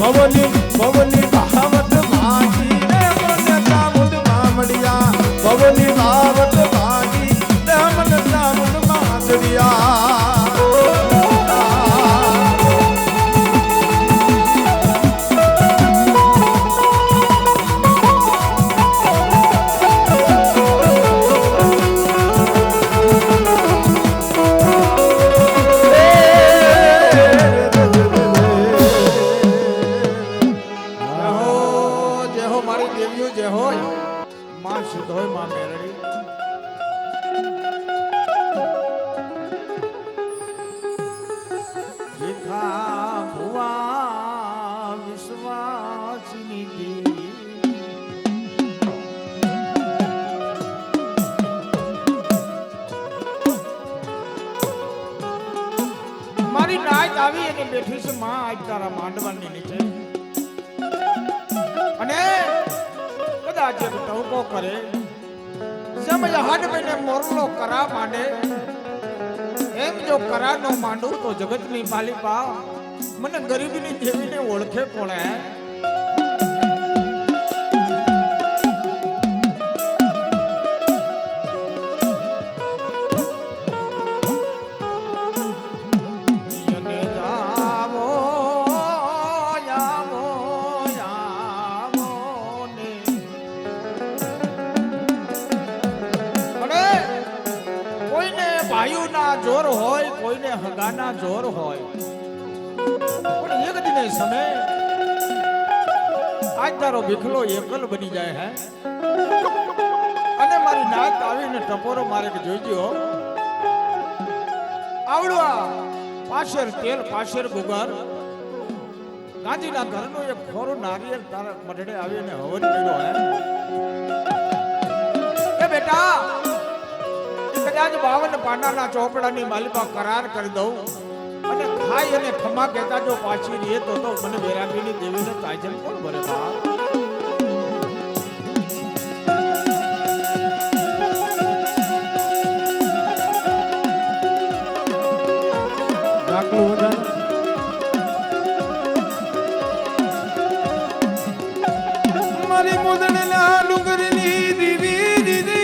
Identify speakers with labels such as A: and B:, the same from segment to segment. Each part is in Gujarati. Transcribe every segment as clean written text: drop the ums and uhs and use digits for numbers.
A: ભવની ભવની ભાવત ભાગી રે મને તામુદ મામડિયા ભવની ભાવત ભાગી રે મને તામુદ મામડિયા મારી નાચ આવી અને બેઠી છે માં આજ તારા માંડવાની નીચે અને કદાચ ટહુકો કરે સમજ હાડ મહિને મોરલો કરા માંડે એમ જો કરા નો માંડું તો જગતની માલિકા મને ગરીબની દેવીને ઓળખે કોણે જોર હોય કોઈને હગાના જોર હોય પણ એક દિને સમય આજ તારો ભીખલો એકલ બની જાય હે અને મારી નાત આવીને ટપોરો મારે કે જોઈજો આવડવા પાછળ તેલ પાછળ ગુગર ગાંધીના ઘરનો એક ખોરો નારિયેળ તારા મઢડે આવીને હવન કર્યો હે એ બેટા કદાચ 52 પાનાના ચોપડાની માલિકા કરાર કરી દઉં અને ખાઈ અને ખમા કહેતા જો પાછી રહે તો મને વેરાગીની દેવીને તાજલ કોણ ભરે બાપ દાખલો વધારે મારી મોદણના ડુંગરની દીદી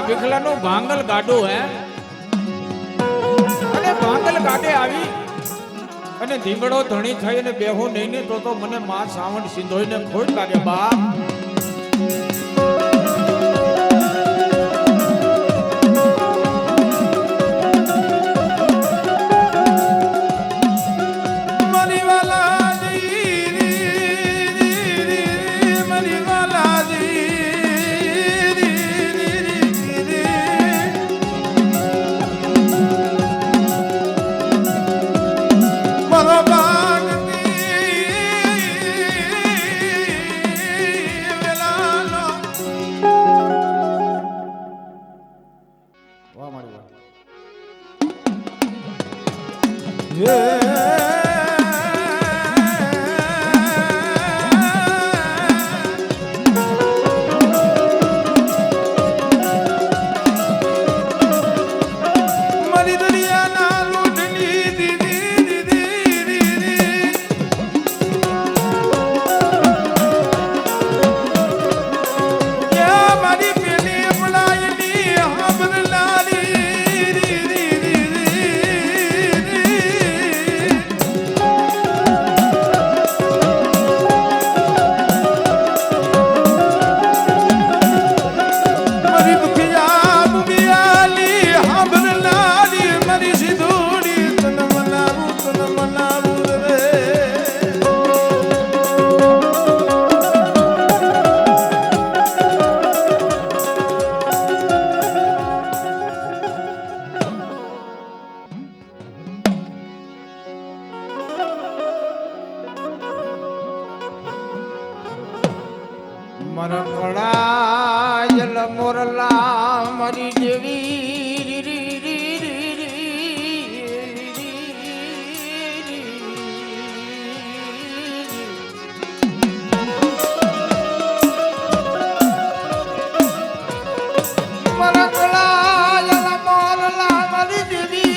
A: વિખલાનું ભાંગલ ગાડો હે અને ભાંગલ ગાડે આવી અને ધીંગડો ધણી થઈ અને બેહો નહીં તો મને માં સાવણ સિંધોઈને ખોટ લાગે બાપ વાહ મારી વાહ. મરકડા જલ મોરલા મારી દેવી મરકડા જલ મોરલા મારી દેવી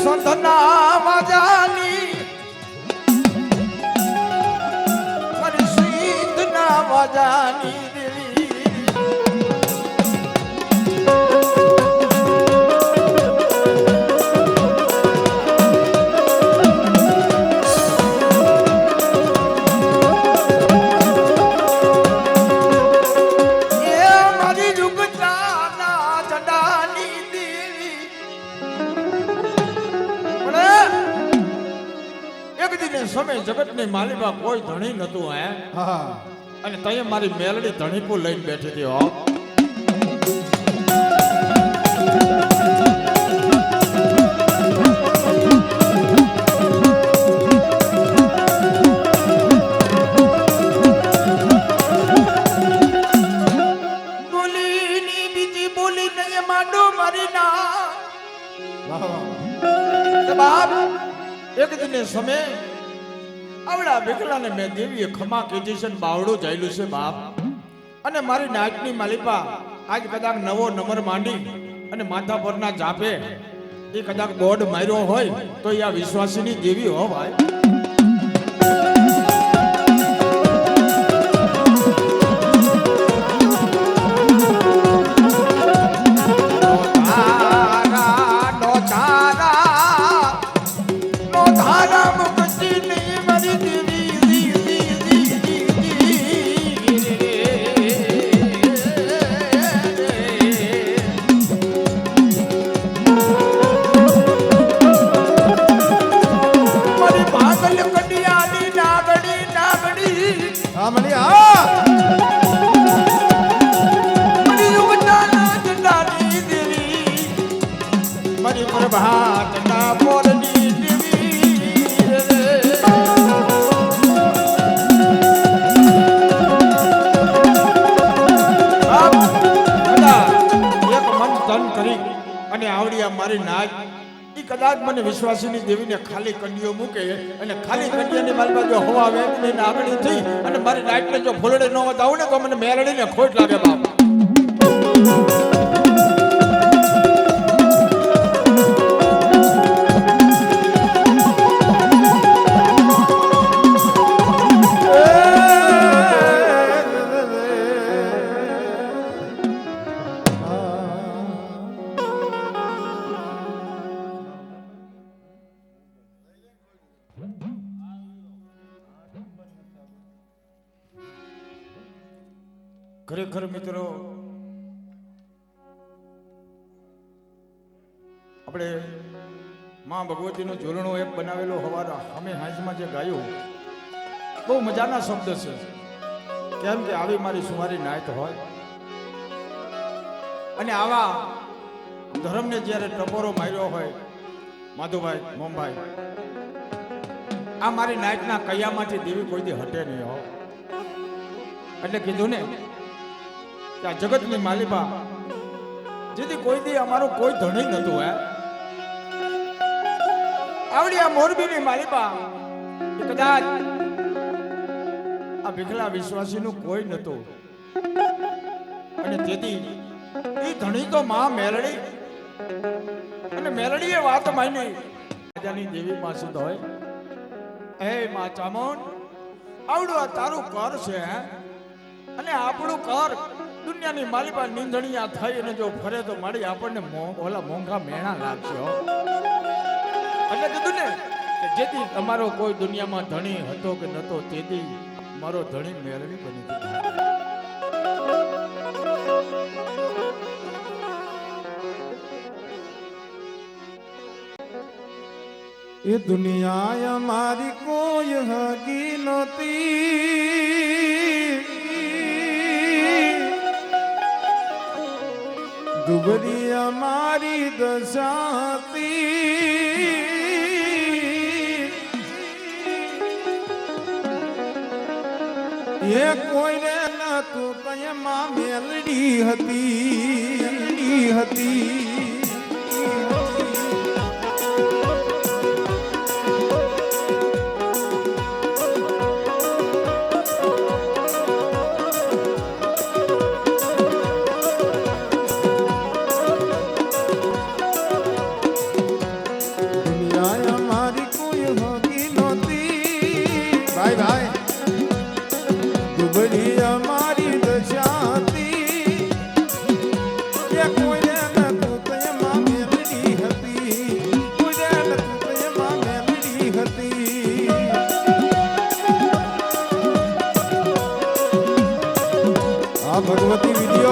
A: સંતના વાજાની મારી સીતના વાજાની સમય જગતની માલિકા કોઈ ધણી નતું હે. અને તય મારી મેલડી ધણીપુર લઈને બેઠી હતી હો. બોલીની બીજી બોલી નહીં માંડો મારી ના બાપ. એક દિને સમય આવડા વિકલાને મેં દેવીએ ખમા કીધી છે, બાવડું જાયલું છે બાપ. અને મારી નાચની માલિપા આજ કદાચ નવો નંબર માંડી અને માથા પરના જાપે એ કદાચ બોર્ડ માર્યો હોય તો એ આ વિશ્વાસીની દેવી હો ભાઈ. અને આવડિયા મારી નાચ ઈ કદાચ મને વિશ્વાસીની દેવીને ખાલી કંડીઓ મૂકે અને ખાલી કંડીયાની મારી બાજુ હવા વેચીને આગળ થઈ અને મારી નાચને જો ફૂલડે ન વતાવું ને તો મને મેલડીને ખોટ લાગે બાપ. ખરેખર મિત્રો આપણે માં ભગવતીનો ઝૂલણો એક બનાવેલો હવારા અમે હાંસમાં જે ગાયું બહુ મજાના શબ્દ છે. કેમ કે આવી મારી સુમારી નાયત હોય અને આવા ધર્મને જ્યારે ટપોરો માર્યો હોય માધુભાઈ મોમભાઈ, આ મારી નાયતના કૈયામાંથી દેવી કોઈ દી હટે નહીં હો. એટલે કીધું ને કે આ જગતની માલિકા જેથી કોઈ દી અમારું કોઈ ધણી નતું હે. આવડી આ મોરબીની માલિકા કદાચ આ વિખલા વિશ્વાસીનું કોઈ નતું અને તેથી એ ધણી તો માં મેલડી અને મેલડીએ વાત માની રાજાની દેવી માં સુધ હોય. હે માં ચામુંડ, આવડું આ તારું કર છે અને આપણું કર દુનિયાની માલિકા નીંદણિયા થઈ અને જો ફરે તો મારી આપણને ઓલા મોંઘા મેણા લાગશે. એટલે કીધું ને કે જેથી તમારો કોઈ દુનિયામાં ધણી હતો કે નતો તેથી મારો ધણી મેળવી બની
B: ये दुनिया हमारी कोई हगी नती, दुबरी हमारी दशाती, ये कोई ने न तू कहीं मां मेलडी हती. भगवती वीडियो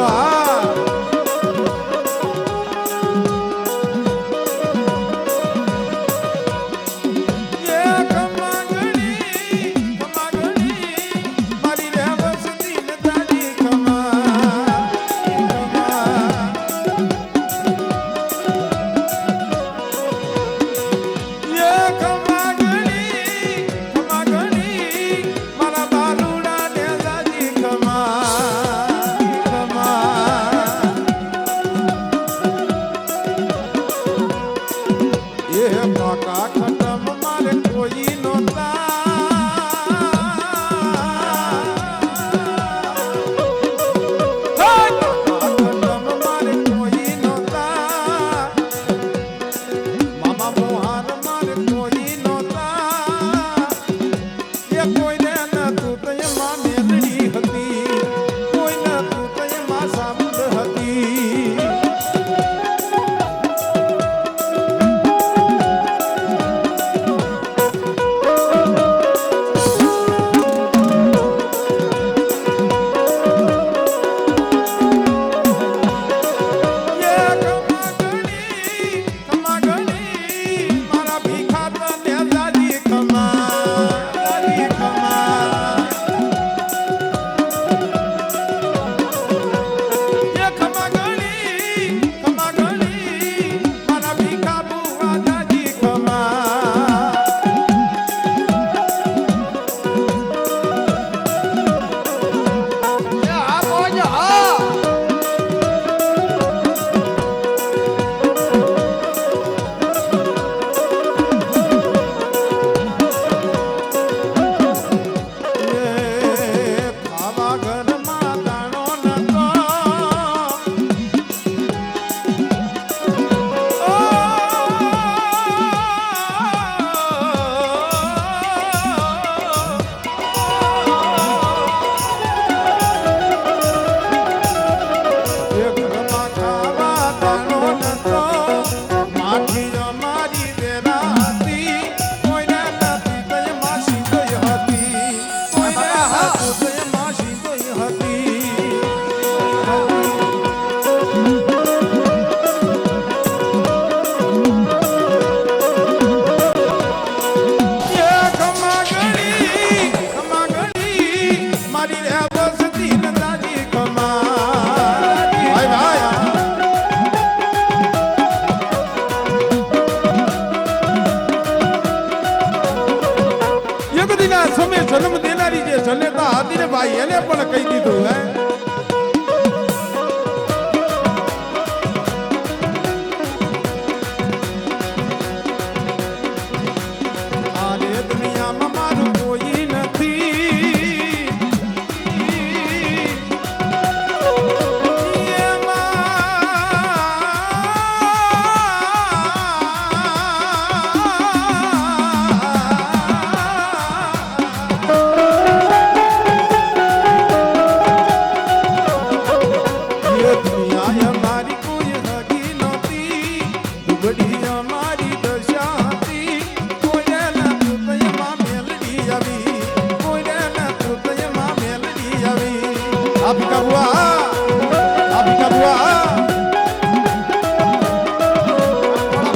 B: જન્મ દેનારી જે જનેતા હતી ને ભાઈ એને પણ કહી દીધું હે આરે દુનિયામાં મારું કોઈ નથી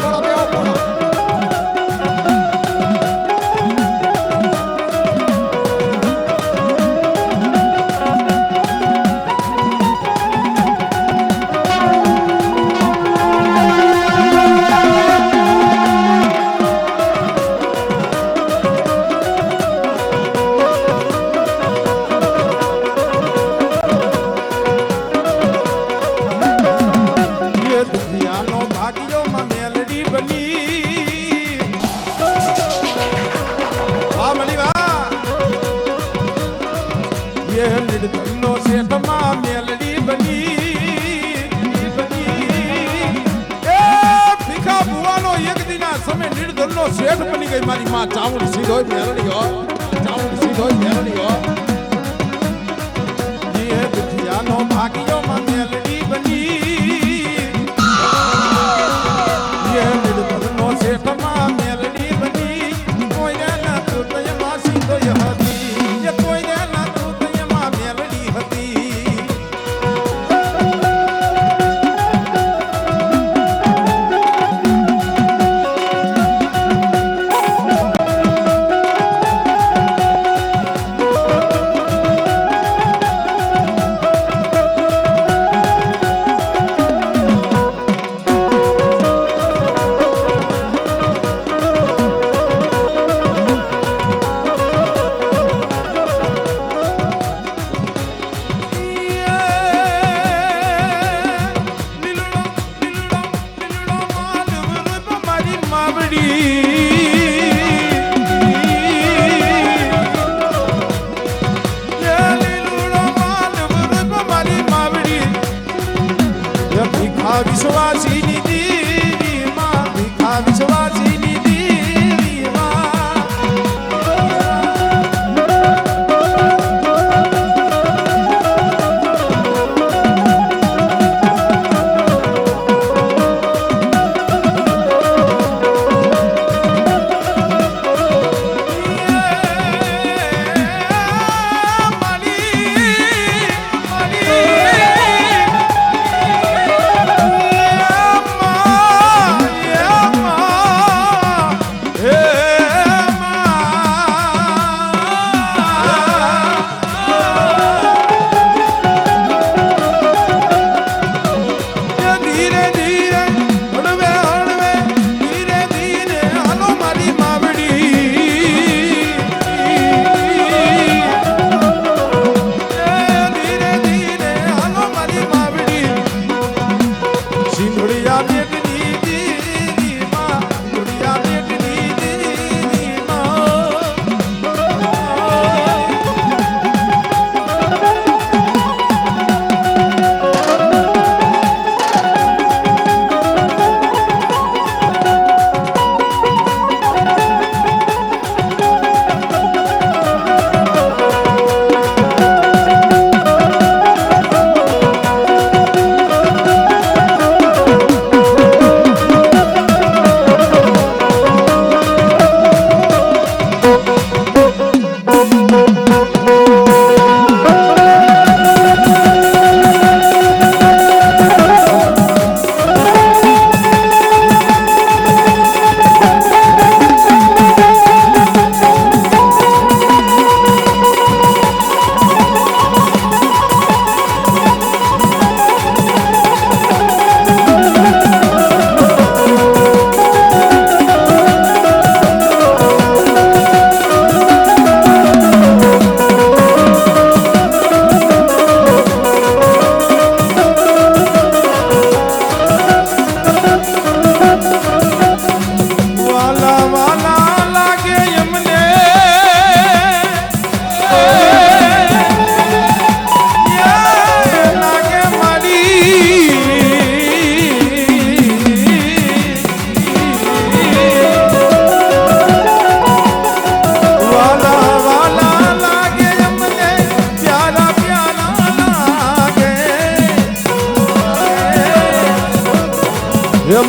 A: બોલો, બેહો, બોલો. શેઠ બની ગઈ મારી માં ચામુંડ સીધો મેરણી હો ચામુંડ સીધો મેરણી હો ये दुखियानो भागियो માં મેલડી બની ये નિર્ધનનો શેઠ માં મેલડી બની કોઈ ના તુતય માં સીધો હતી ये કોઈ ના તુતય માં મેલડી હતી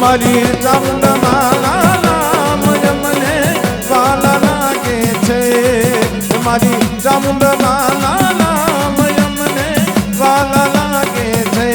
B: મારી ચામુંડમાના નામ મને વાલા લાગે છે મારી ચામુંડમાના નામ મને વાલા લાગે છે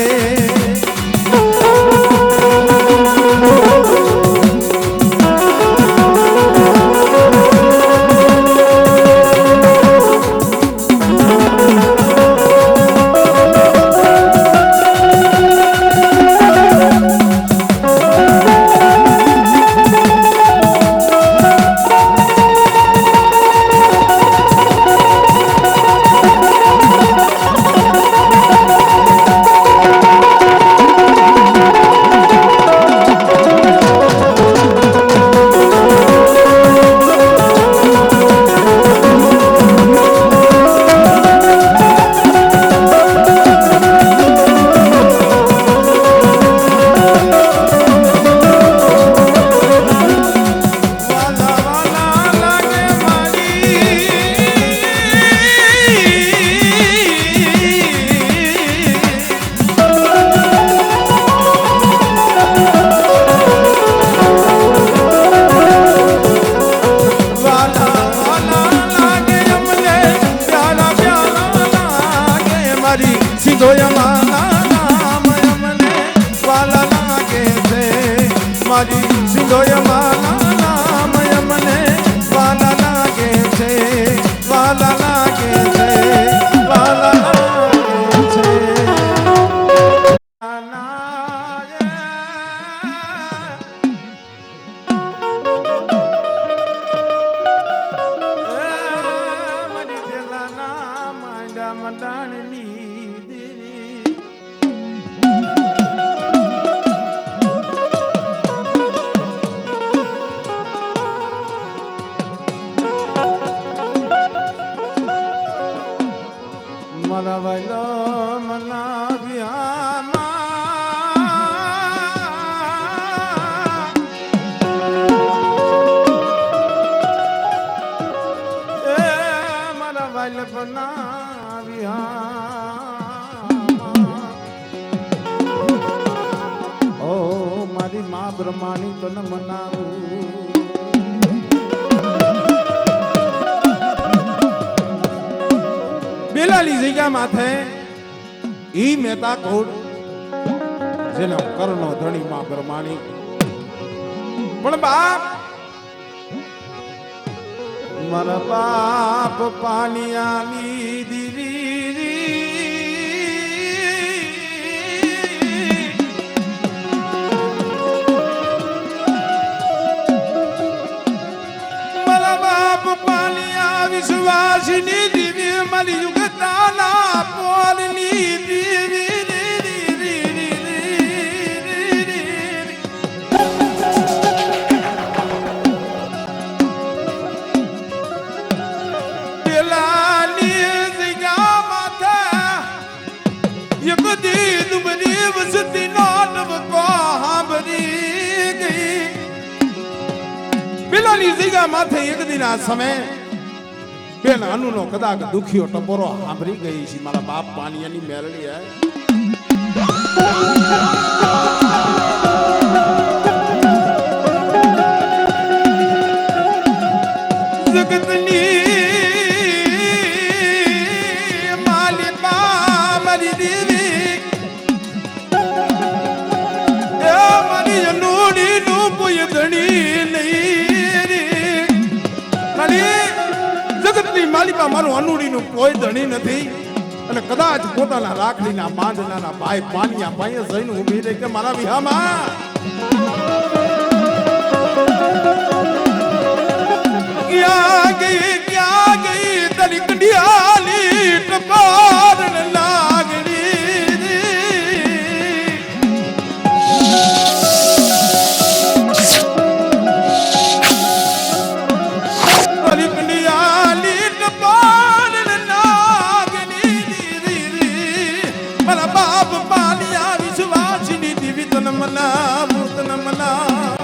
B: બ્રહ્માની તો ન મનાવું બેલાલી જગ્યા માથે ઈ મહેતા કોડ જેનો કરનો ધણી માં બ્રહ્માની પણ બાપ મારા બાપ પાનિયાની દીવી વિશ્વાસની દીવી મારી યુગતાના પોલની પેલાની જગ્યા માથા એક દી દુબરી વસતી નાટવ સાંભળી ગઈ પેલાની જગ્યા માથે એક દિન આ સમય બેન અનુનો કદાચ દુખિયો ટપોરો સાંભળી ગઈ છે મારા બાપ પાનિયાની મેલડી હે જગતની માલિકા મારી દેવી એ મારી અનુડી નું કોઈ ધણી નહીં મારી જગતની માલિકા મારું અનુડીનું કોઈ ધણી નથી અને કદાચ પોતાના રાખડીના માંડનાના ભાઈ પાનિયા ભાઈએ જઈને ઊભી રહી કે મારા વિહામાં ક્યાં ગઈ તારી કંડિયાલી ટપાર લાગણી તારી કંડિયાલી મારા બાપ પાનિયા વિશ્વાસની દીવી તન મના મૂર્તન મના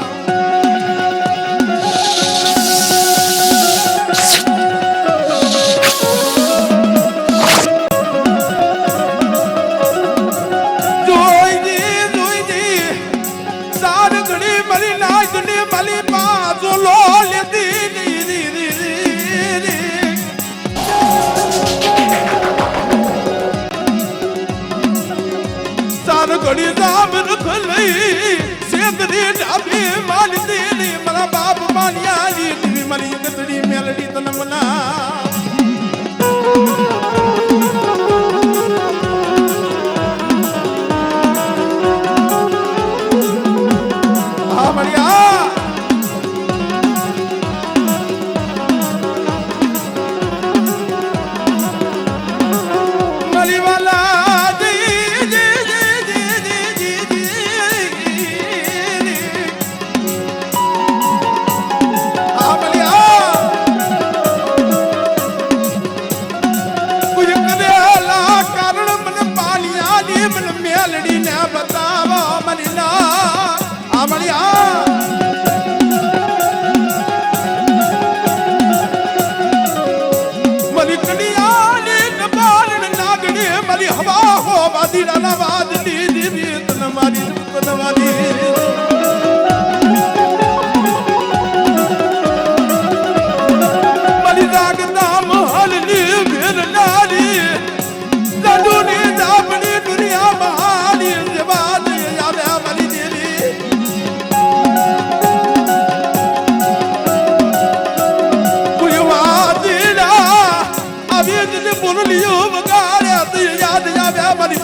B: સેદરી ડાબી માનતી ની મારા બાપ માન્યા ની મારી ગતડી મેલડી તન મના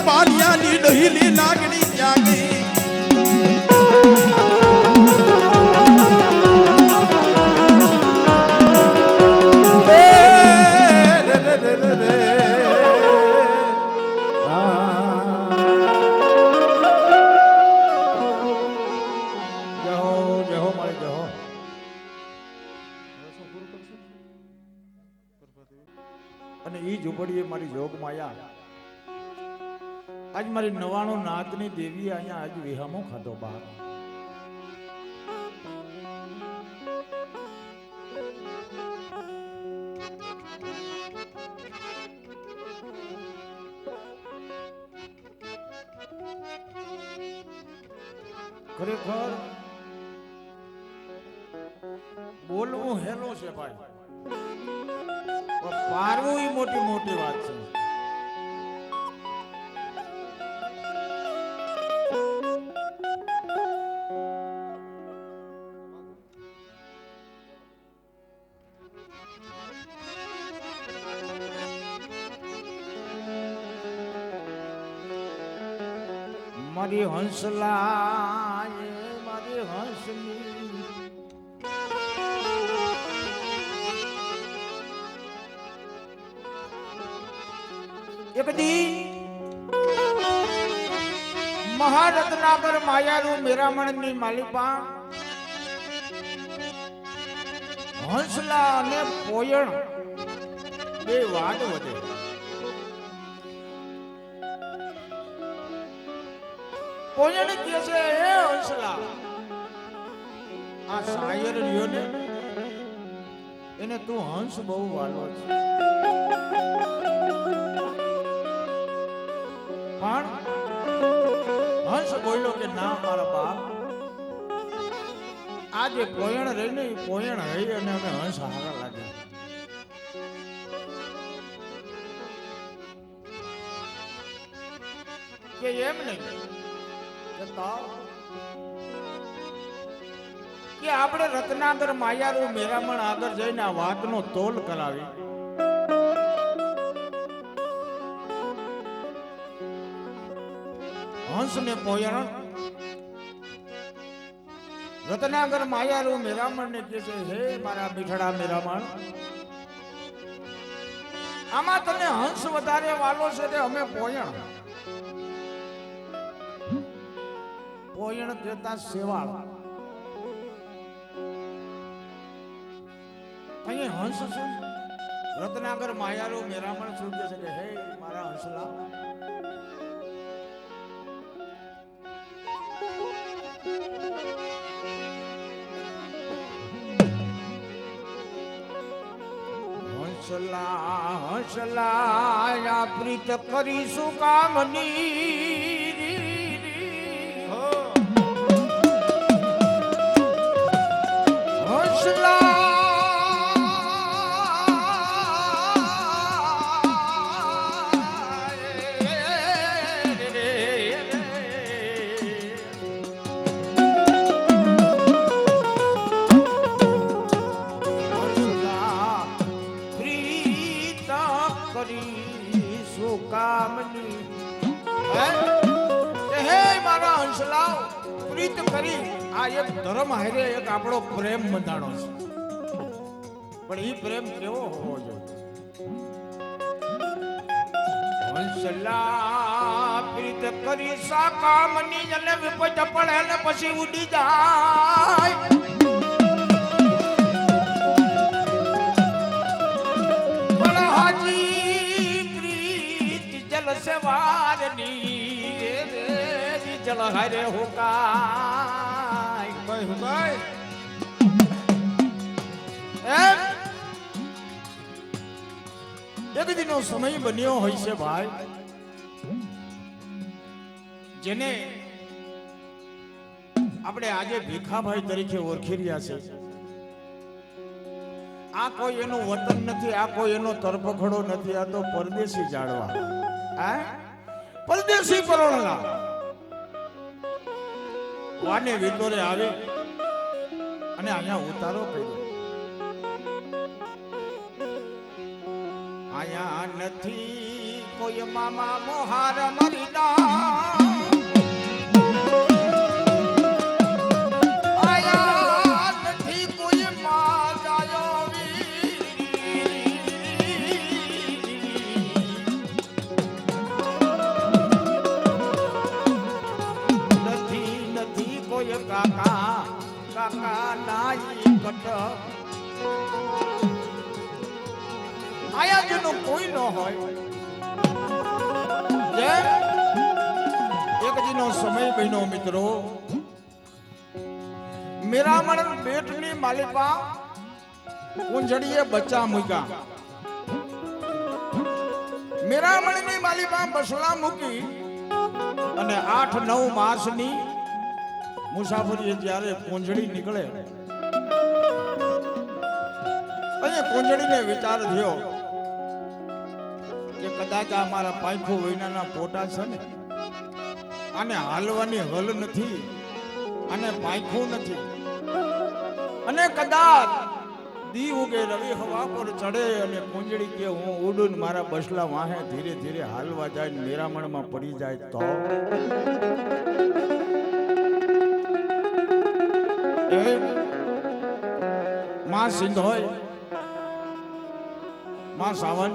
B: પાનિયાની ડહીલી નાગણી ક્યાં ગઈ
A: અને ઈ ઝૂંપડીએ મારી જોગ માયા આજ મારી 99 નાતની દેવી અહીંયા આજ વિહામો ખાધો બહાર ખરેખર બોલવું હેલો છે ભાઈ પારવું એ મોટી મોટી વાત છે મારી હંસલા મારી હંસની એક દી મહારત્નાકર માયારૂ મેરામણની માલિપા હંસલા અને પોયણ બે વાડ વધે પોયણ કહે છે હે હંસલા આ શાયર રહ્યો ને એને તું હંસ બહુ વાલો છે પણ હંસ બોલ્યો કે ના મારા બાપ આ જે પોયણ રહી ને એ પોયણ રહી અને અમે હંસ હારા લાગે કે એમ નહીં કે આપણે રત્નાકર માયારૂ મેરામણ આગળ જઈને આ વાતનો તોલ કરાવી હંસ ને પોયણ રત્નાકર માયારૂ મેરામણ ને કહે છે હે મારા મીઠડા મેરામણ આમાં તને હંસ વધારે વાલો છે તે અમે પોયણ પોયણ કહેતા સેવાળ અહીં હંસ શું રત્નાકર માયારૂ મેરામણ શું કહે છે કે હે મારા હંસલા હંસલા હંસલા આ પ્રીત કરીશું કામની હંસલા કરી શું કામની હે મારા હંસલાવ પ્રીત કરી આ એક ધર્મ હારે એક આપણો પ્રેમ બંધાણો છે પણ ઈ પ્રેમ કેવો હોવો જોઈએ હંસલા પ્રીત કરી સા કામની અને વિપત પડે ને પછી ઉડી જાય સવારની જલ હારે હુકાય ભાઈ હુકાય એમ એક દિનો સમય બન્યો હોય છે ભાઈ જેને આપણે આજે ભીખાભાઈ તરીકે ઓળખી રહ્યા છે આ કોઈ એનું વતન નથી આ કોઈ એનો તરફખડો નથી આ તો પરદેશી જાળવા પરદેશી પરોણલા વાને વિતોરે આવે અને અહીંયા ઉતારો કર્યો અહીંયા નથી કોઈ મામા મોહાર મરીના આયાજનું કોઈ ન હોય એક દિનો સમય બન્યો મિત્રો મેરામણ બેટની માલિકા કુંજડીએ બચ્ચા મૂક્યા મેરામણની માલિકા બસલા મૂકી અને 8-9 માસની મુસાફરીએ જ્યારે કુંજડી નીકળે અને કુંજડીને વિચાર થયો કે કદાચ આ મારા પાંખો વૈનાના પોટા છે ને આને હાલવાની હલ નથી અને પાંખું નથી અને કદાચ દી ઉગે રવિ હવા પર ચડે અને કુંજડી કે હું ઉડું મારા બસલા વાહે ધીરે ધીરે હાલવા જાય ને મેરામણમાં પડી જાય તો માં સિંધોય માં સાવન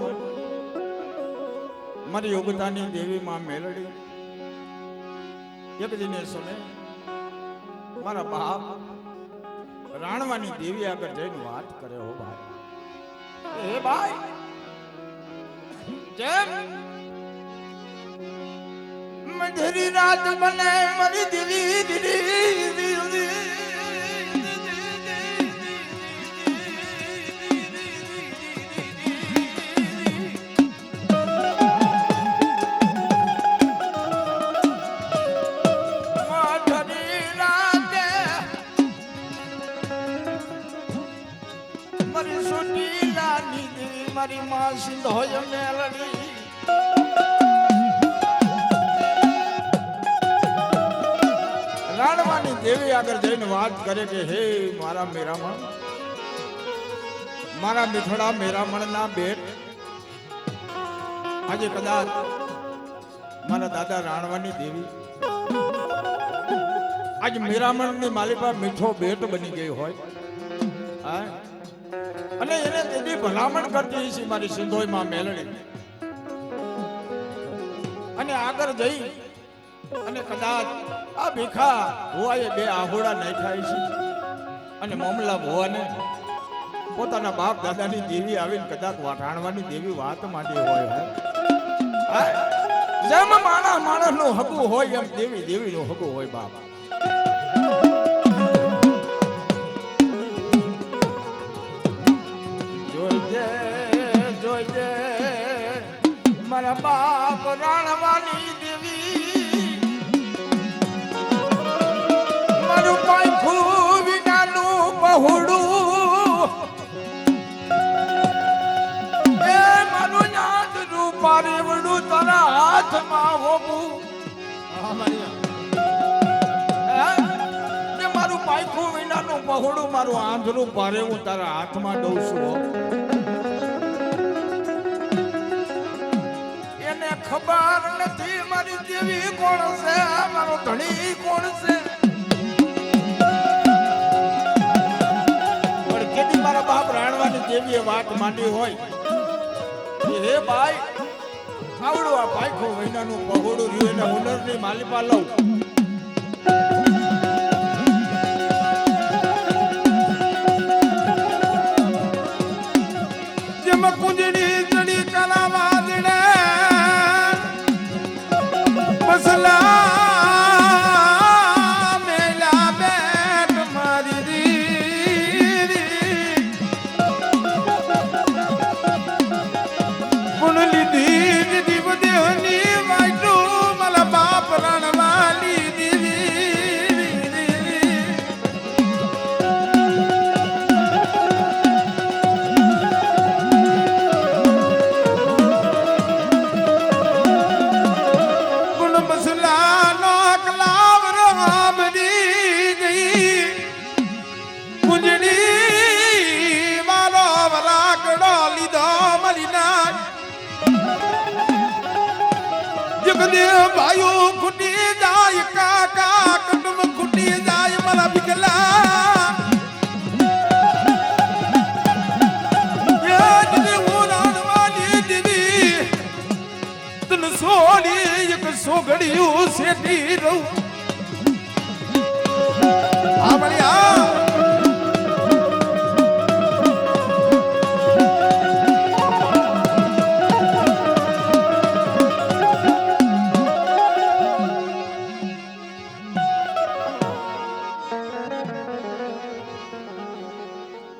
A: મારી યોગતાની દેવી માં મેલડી એક દિને સમય મારા બાપ રાણવાની દેવી આગળ જઈને વાત કરે હો ભાઈ હે ભાઈ જેમ મધરી રાત બને મારી દેવી દીદી મારી માં સિંધોય મેલડી રાણવાની દેવી આગળ જઈને વાત કરે કે હે મારા મેરામણ મારા મિથડા મેરામણના બેટ આજે કદાચ મારા દાદા રાણવાની દેવી આજ મેરામણની માલિકા મીઠો બેટ બની ગઈ હોય હા અને એને તેની ભલામણ કરતી છે મારી સિંધોઈમાં મેલડી અને આગળ જઈ અને કદાચ આ ભીખા ભુવાએ 2 આહોડા નાખ્યા છે અને મામલા ભુવાને પોતાના બાપ દાદાની દેવી આવીને કદાચ વાટાણવાની દેવી વાત માંડી હોય જેમ માણસનું હકું હોય એમ દેવી દેવીનું હકું હોય બાપ મારા બાપ રાણવાની દેવી મારું પાંખું વિનાનું પહોળું એ મારું યાદ રૂપા રેવડું તારા હાથમાં હોવું મારું પાંખું વિનાનું પહોળું મારું આંધળું પારેવું તારા હાથમાં દઉં છું ખબર નથી મારી દેવી કોણ છે મારો ધણી કોણ છે પણ કેદી મારા બાપ રાણવાની દેવીએ વાત માંડી હોય કે હે ભાઈ આવડું આ પાયખો મહિનાનું પહોળું રહ્યું એને હુનરની માલિપા લઉં
B: કુંજડી ચડી કલા વાદડે મસલા મેલા બેટ મારી દીદી પુન લીધી દીદી બદેહની વાઈટું મારા બાપ રણવાલી દીદી ભાઈઓ ખૂટી જાય કાકા કુટુંબ ખૂટી જાય મારા બિગલા હું રાણવાની દીદી તને સોડી એક સોગડિયું શેઠી રહું આ બળિયા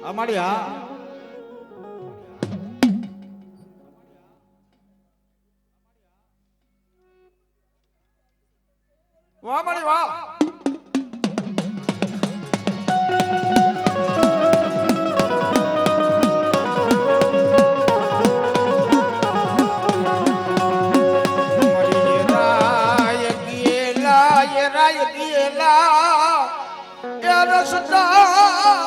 A: અમારી હા વાહ મારી વાહ રાય ગયેલા રસતા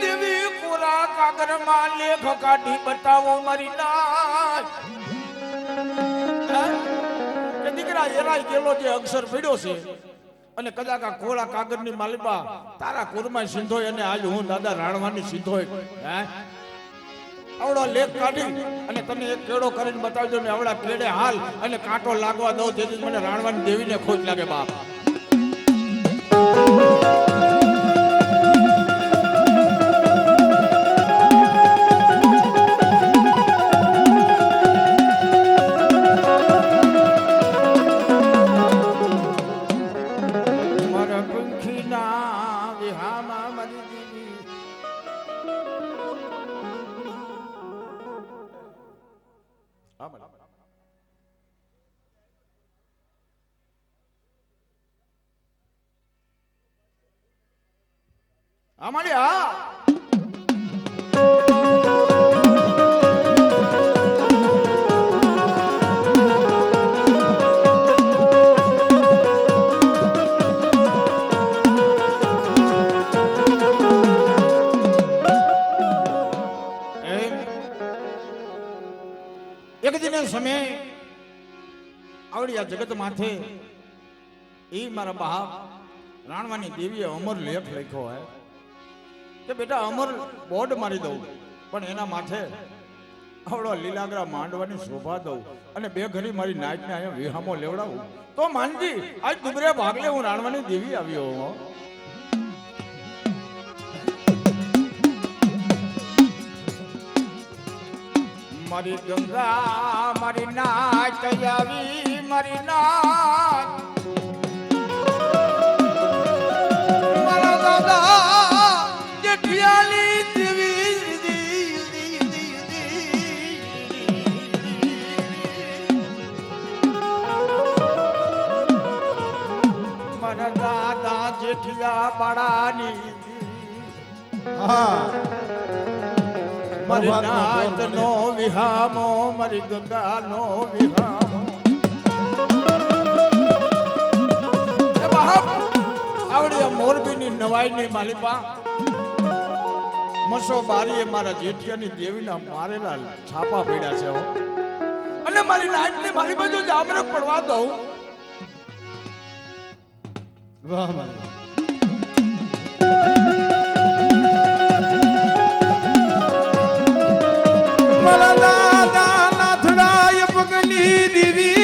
A: દેવી પૂરા કાગર માં લેખ કાઢી બતાવો મારી નાય કે દીકરા એરાય ગેલો જે અક્ષર પડ્યો છે અને કદાચ આ કોળા કાગર ની માલિબા તારા કુરમાં સિંધોય અને આજ હું દાદા રાણવાની સિંધોય હે આવડો લેખ કાઢી અને તને એક કેળો કરીને બતાવજો ને આવડા કેડે હાલ અને કાંટો લાગવા દો જેથી મને રાણવાની દેવીને ખોટ લાગે બાપ અમારી હા એક દિને સમય આવડી આ જગત માથે એ મારા બાપ રાણવાની દેવીએ અમર લેખ લખ્યો હોય કે બેટા અમર બોર્ડ મારી દઉં પણ એના માથે આવડો લીલાગરા માંડવાની શોભા દઉં અને બે ઘડી મારી નાચને અહીંયા વિહામો લેવડાવું તો માનજી આજ દુબરે ભાગલે હું રાણવાની દેવી આવ્યો મારી ગંગા મારી નાચ આવી મારી નાચ મારા દાદા જેઠિયાલી દેવી મારા દાદા જેઠિયા બાળાની
B: હા
A: મારી નાચ નો વિહામો મારી ગંગા નો વિહામો આવડી મોરબી ની નવાઈ ની માલિપા મસો બારીએ મારા જેઠિયાની દેવીના મારેલા છાપા પડ્યા છે અને મારી નાઈટની મારી બાજુ જામરક પડવા દઉં.
B: વાહ મારી મારા દાદા નાથડાય પગલી દીવી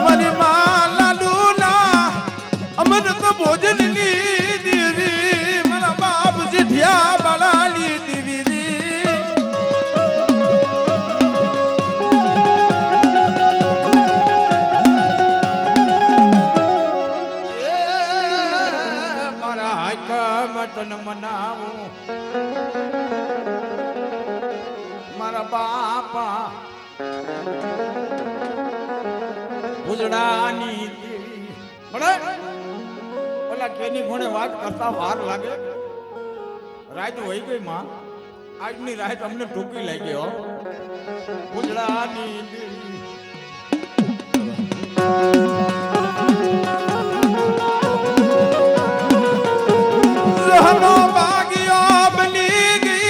B: મારી માલા ડોલા અમૃત ભોજન ની દેવી મારા બાપ જેઠિયા બાલાલી દેવી
A: મારા હાકમતન મનાવું મારા બાપા ઉજડાની દેવી. મળે ઓલા કેની ગુણે વાત કરતા વાર લાગે. રાત વહી ગઈ માં, આજની રાત અમને ટૂંકી લાગી હો. ઉજડાની દેવી
B: સહનો ભાગ્યો બની ગઈ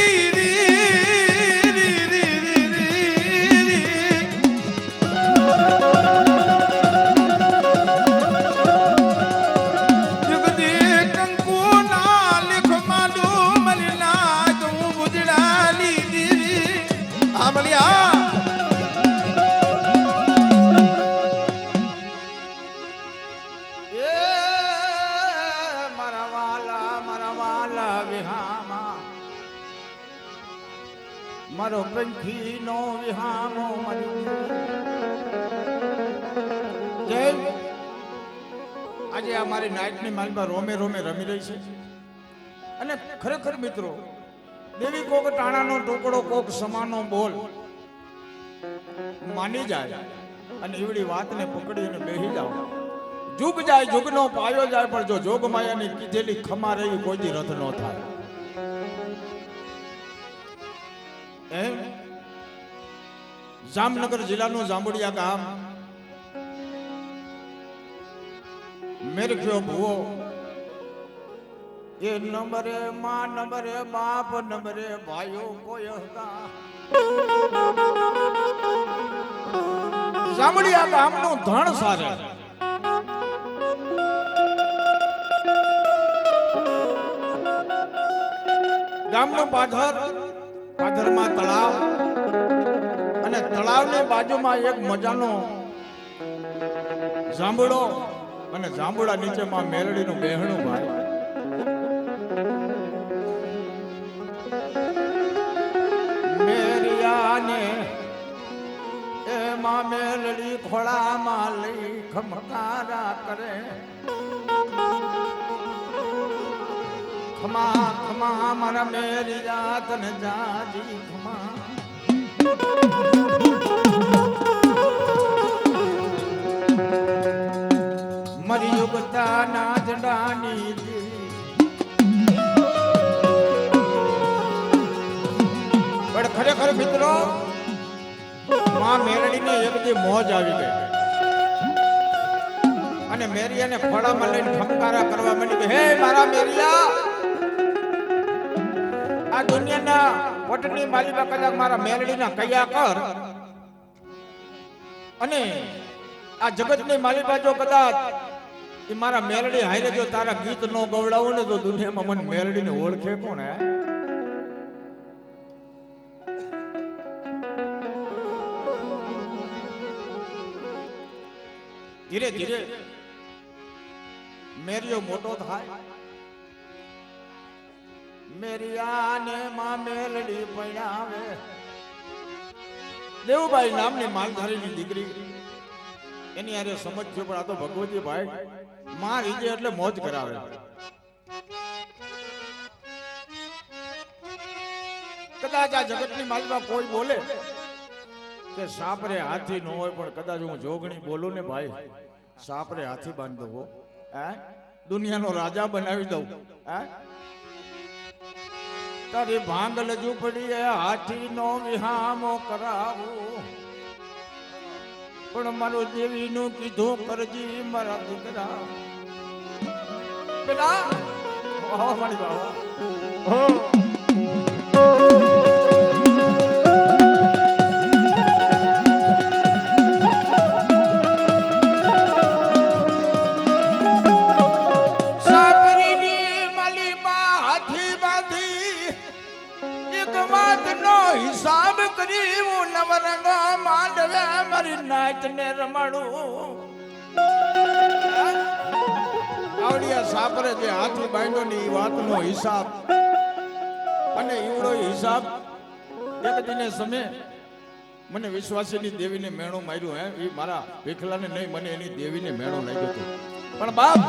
B: જગદી કંકુ ના લેખ માંડું મરી ના તું બુજડાલી દેવી આમલિયા
A: એ મારા વાલા વિહામા મારો પંખી નો વિહામો મારી જય. આજે આ મારી નાઈટની માલમાં રોમે રોમે રમી રહી છે. અને ખરેખર મિત્રો, દેવી કોક ટાણાનો ટુકડો કોક સમાનો બોલ માની જાય અને એવડી વાતને પકડી અને બેહી જાવ. જુગ જાય જુગનો પાયો જાય, પણ જો જોગ માયાની કીધેલી ખમા રહી કોઈ દી રથ ન થાય. એમ જામનગર જિલ્લાનું જાંબુડિયા ગામ, મેરખ્યો ભુવો એ નંબરે માં નંબરે બાપ નંબરે ભાઈઓ કોઈ હતા. જાંબુડિયા ગામનું ધણ સારે ગામનું પાધરમાં તળાવ અને તળાવની બાજુમાં એક મજાનો જાંબુડો અને જાંબુડા નીચેમાં મેલડીનું બેહણું ભાઈ. મેરિયાને એમાં મેલડી ખોળામાં લઈ ખમકારા કરે. ખમા ખમા મારા મેરિયા તને જાજી ખમા. મરી યુગતા ના જડાની પણ ખરેખર મિત્રો, માં મેરડીને એક દી મોજ આવી ગઈ અને મેરિયાને ખોળામાં લઈને ખમકારા કરવા માંડી કે હે મારા મેરિયા, આ દુનિયાના વટની માલિકા કદાચ મારા મેરડીના કયા કર અને આ જગતની માલિકા જો કદાચ એ મારા મેરડી હારે જો તારા ગીત નો ગવડાવું ને તો દુનિયામાં મને મેરડીને ઓળખે કોણ? હે ધીરે ધીરે મેરિયો મોટો થાય. મેરિયાને માં મેલડી પૈણાવે. દેવુભાઈ નામની માલધારીની દીકરી એની હારે સમજ છે, પણ આ તો ભગવતી ભાઈ માં રીજે એટલે મોજ કરાવે. કદાચ આ જગતની માલમાં કોઈ બોલે કે સાપરે હાથી ન હોય, પણ કદાચ હું જોગણી બોલું ને ભાઈ, સાપરે હાથી બાંધી દઉં, હે દુનિયાનો રાજા બનાવી દઉં. હે તારી ભાંગલ ઝૂંપડી હાથી નો વિહામો કરાવું, પણ મારું દેવીનું કીધું કરજી મારા દીકરા. બેટા વાહ મારી વાહ
B: હો
A: સાબરીની માલીમાં હાથી બાંધી એક વાતનો હિસાબ કરી હું નવરંગા માંડવે મારી નાચને રમાડું આવડિયા સાપરે જે હાથી બાંધ્યો ની વાતનો હિસાબ અને ઈવડો હિસાબ એક દિને સમય મને વિશ્વાસીની દેવીને મેણો માર્યો હે એ મારા ભીખલાને નહીં મને એની દેવીને મેણો લાગ્યો હતો પણ બાપ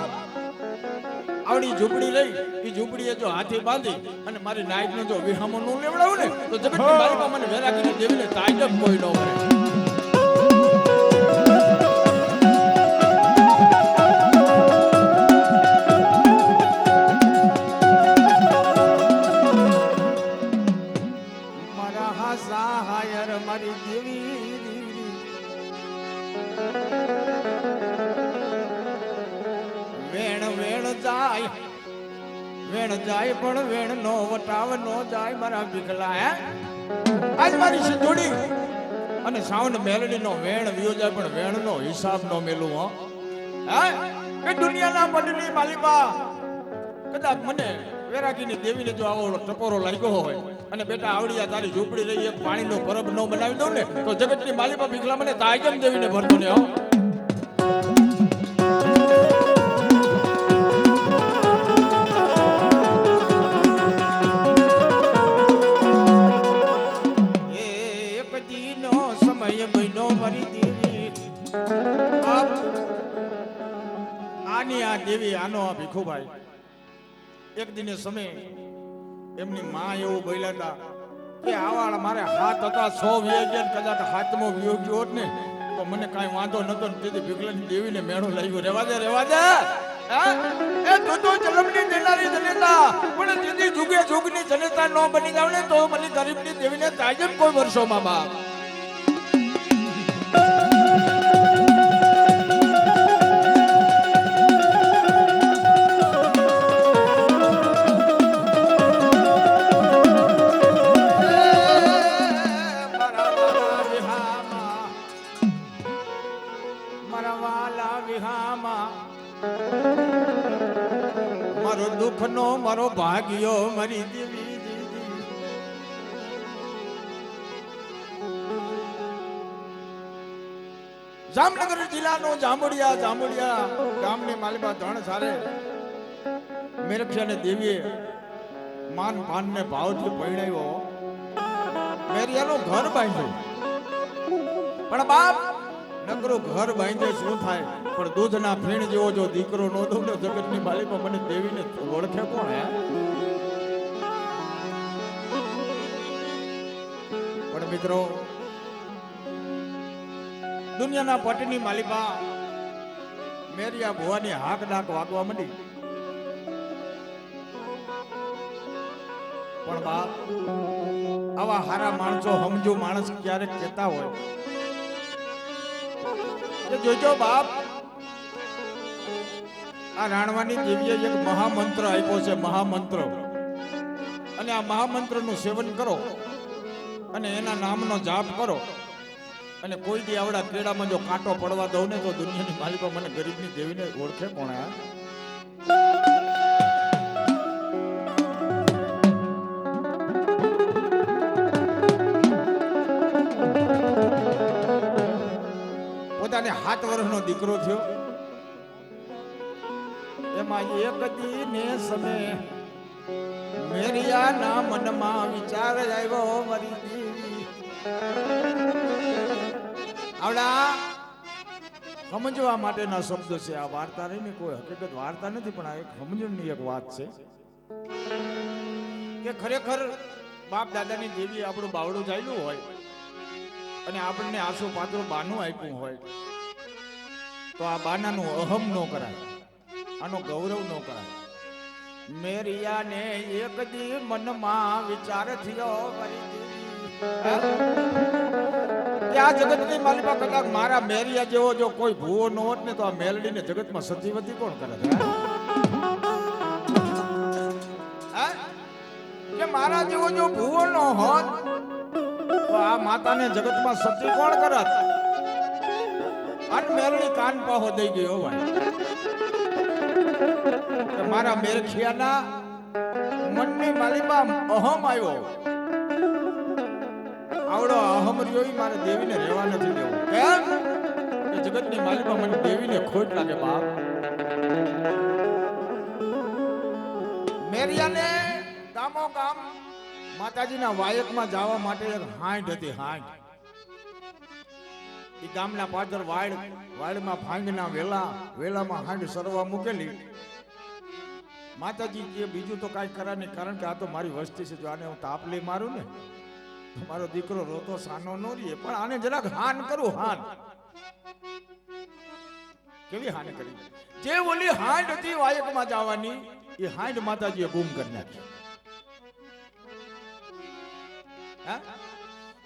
A: આવડી ઝૂંપડી લઈ એ ઝૂંપડીએ જો હાથી બાંધી અને મારી નાઈટનો જો વિહામો નું લેવડાવું ને તો જગતની માલિકા મને વેરાગીની દેવીને તાજબ કોઈ ન કરે મારી દેવી વેણ જાય પણ વેણ નો વટાવ નો જાય મારા ભીખલા હે આજ મારી સિંધુડી અને સાઉન્ડ મેલડી નો વેણ વિયો જાય પણ વેણ નો હિસાબ નો મેલું હો હે એ દુનિયાના પંડની માલિકા કદાચ મને વેરાગીની દેવીને જો આવો ટકોરો લાગ્યો હોય અને બેટા આવડિયા તારી ઝૂંપડી રહી એક પાણીનો પરબ ન બનાવી દઉં ને તો જગતની માલિકા ભીખલા મને તાયગમ દેવીને ભરતો ને હો એક દીનો સમય બન્યો મારી દેવી આની આ દેવી આનો આ ભીખુભાઈ એક દિને સમય એમની માં એવું બોલ્યા હતા કે આવાળ મારે હાથ હતા 100 વ્યાગ્યા કદાચ હાથમાં વિયો ગયો હોત ને તો મને કાંઈ વાંધો નતો ને તેથી ભીખલાની દેવીને મેળો લાગ્યો રેવા દે એ તું તો જન્મની દેનારી જનેતા પણ તેથી જુગે જુગની જનેતા ન બની જાવ ને તો મને ગરીબની દેવીને તાજબ કોઈ વર્ષોમાં બાપ મારો દુઃખનો મારો ભાગ્યો મારી દેવી જામનગર જિલ્લાનો જાંબુડિયા ગામની માલિકા ધણ સારે મેરખિયાને દેવીએ માન પાનને ભાવથી પરણાવ્યો મેરિયાનું ઘર બાંધ્યું પણ બાપ નકરું ઘર બાંધે શું થાય પણ દૂધના ફીણ જેવો જો દીકરો નો દઉં ને જગતની માલિકા મને દેવીને ઓળખે કોણ હે પણ મિત્રો દુનિયાના પટની માલિકા મેરિયા ભુવાની હાક ડાક વાગવા માંડી પણ બાપ આવા હારા માણસો સમજો માણસ ક્યારેક કહેતા હોય જોજો બાપ આ રાણવાની દેવીએ એક મહામંત્ર આપ્યો છે મહામંત્ર અને આ મહામંત્ર નું સેવન કરો અને એના નામનો જાપ કરો અને કોઈ દી આવડા કેળામાં જો કાંટો પડવા દઉં ને તો દુનિયાની માલિકો મને ગરીબની દેવીને ઓળખે કોણ હે પોતાને 7 વર્ષનો દીકરો થયો એમાં એક દીને સમય મેરિયાના મનમાં વિચાર આવ્યો મારી દેવી આવડા સમજવા માટેના શબ્દ છે આ વાર્તા નહીં કોઈ હકીકત વાર્તા નથી પણ આ એક સમજણની એક વાત છે કે ખરેખર બાપ દાદાની દેવી આપણું બાવડું ચાલ્યું હોય અને આપણને આસુ પાત્રો બાનું આપ્યું હોય તો આ બાનાનું અહમ ન કરાય આનો ગૌરવ ન કરાય મેરિયાને એક દી મનમાં વિચાર થયો કે આ જગતની માલિકા કદાચ મારા મેરિયા જેવો જો કોઈ ભૂવો ન હોત ને તો આ મેલડીને જગતમાં સતીવતી કોણ કરે મારા જેવો જો ભૂવો ન હોત તો આ માતાને જગતમાં સતી કોણ કરત? મેલડી કાન પાહો દઈ ગયો ભાઈ કે મારા મેરખિયાના મનની માલિમાં અહમ આવ્યો. આવડો અહમ રહ્યો ઈ મારે દેવીને રહેવા નથી દેવો. કેમ કે જગતની માલિમાં મને દેવીને ખોટ લાગે બાપ. મેરિયાને ગામો ગામ માતાજીના વાયકમાં જવા માટે એક હાંડ હતી. હાંડ ઈ ગામના પાદર વાડમાં ભાંગના વેલામાં હાંડ સરવા મૂકેલી. માતાજી કે બીજું તો કાંઈ કરા નહીં, કારણ કે આ તો મારી વસ્તી છે. જો આને હું તાપ લઈ મારું ને તો મારો દીકરો રોતો સાનો ન રહીએ, પણ આને જરાક હાન કરું. હાન કેવી હાન કરી? જે ઓલી હાંડ હતી વાયકમાં જવાની એ હાંડ માતાજીએ ગુમ કરી નાખી.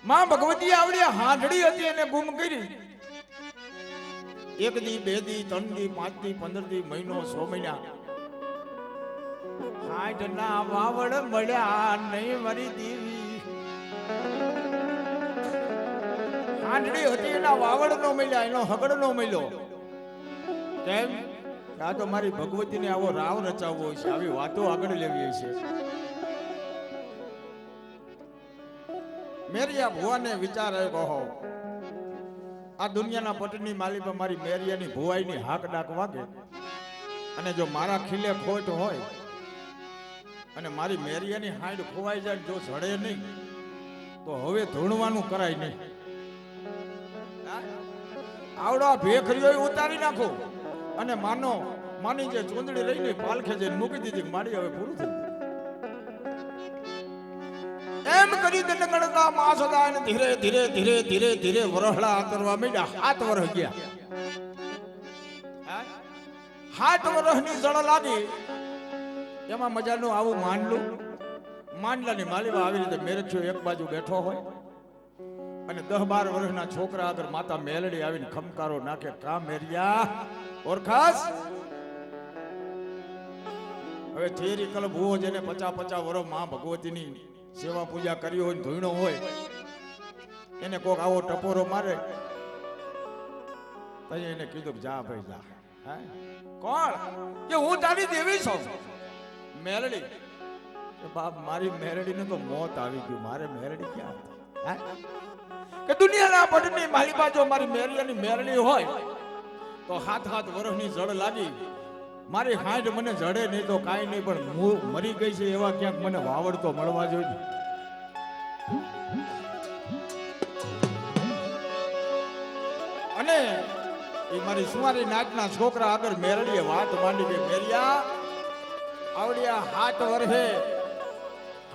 A: માં ભગવતી આવડી હાંડડી હતી એને ગુમ કરી. 1 દી 2 દી 3 દી 5 દી 15 દી મહિનો 100 મહિના હાંડ ના વાવડ મળ્યા નહીં મારી દેવી. હાંડડી હતી એના વાવડ નો મળ્યા, એનો હગડ નો મળ્યો. કેમ? આ તો મારી ભગવતીને આવો રાવ રચાવવો છે, આવી વાતો આગળ લેવી છે. મેરિયા ભુવાને વિચાર આવ્યો, કહો આ દુનિયાના પટની માલી પર મારી મેરિયાની ભુવાઈની હાક ડાક વાગે અને જો મારા ખીલે ખોટ હોય અને મારી મેરિયાની હાંડ ખોવાઈ જાય, જો જડે નહીં તો હવે ધૂણવાનું કરાય નહીં. આવડો ભેખરીઓ ઉતારી નાખો અને માની જે ચૂંદડી રહીને પાલખે જઈને મૂકી દીધી. મારી હવે પૂરું થયું. એમ કરી દંડ ગણતા માસ હતા અને ધીરે ધીરે ધીરે ધીરે ધીરે વરહલા આતરવા માંડ્યા. 7 વર્ષ ગયા. 7 વર્ષની જળ લાગી. એમાં મજાનું આવું માંડલાની માલીમાં આવી રીતે મેરખ્યો એક બાજુ બેઠો હોય અને 10-12 વર્ષના છોકરા આગળ માતા મેલડી આવીને ખમકારો નાખે, કા મેરિયા ઓરખાસ? હવે થેરી કલ ભૂવો જેને 50-50 વર્ષ માં ભગવતીની સેવા પૂજા કરી હોય, ધૂણો હોય, એને કોક આવો ટપોરો મારે તો એને કીધું કે જા ભાઈ જા. કોણ? કે હું તારી દેવી છું મેલડી. બાપ મારી મેલડીને તો મોત આવી ગયું. મારે મેલડી ક્યાં હતી? કે દુનિયાના પટની માલિકા જો મારી મેરિયાની મેલડી હોય તો 7 વર્ષની જળ લાગી. મારી હાંડ મને જડે નહીં તો કાંઈ નહીં, પણ મરી ગઈ છે એવા ક્યાંક મને વાવડ તો મળવા જોઈએ. અને એ મારી સુમારી નાચના છોકરા આગળ મેરડીએ વાત માંડી કે મેરિયા આવડિયા 7 વર્ષે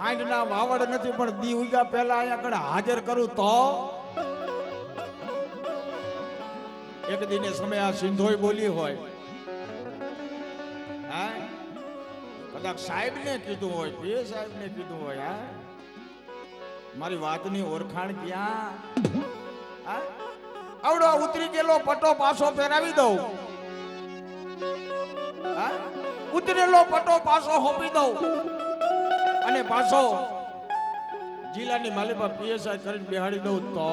A: હાંડના વાવડ નથી, પણ દી ઉગ્યા પહેલા અહીંયા કણ હાજર કરું તો એક દિને સમય આ સિંધોઈ બોલી હોય, કદાચ સાહેબ ને કીધું હોય, પીએ સાહેબ ને કીધું હોય, મારી વાતની ઓળખાણ ક્યાં? આવડો ઉતરી ગયેલો પટો પાછો પહેરાવી દઉં, ઉતરેલો પટો પાછો હોપી દઉં અને પાછો જિલ્લાની માલિકા પીએસઆઈ કરીને બેહાડી દઉં તો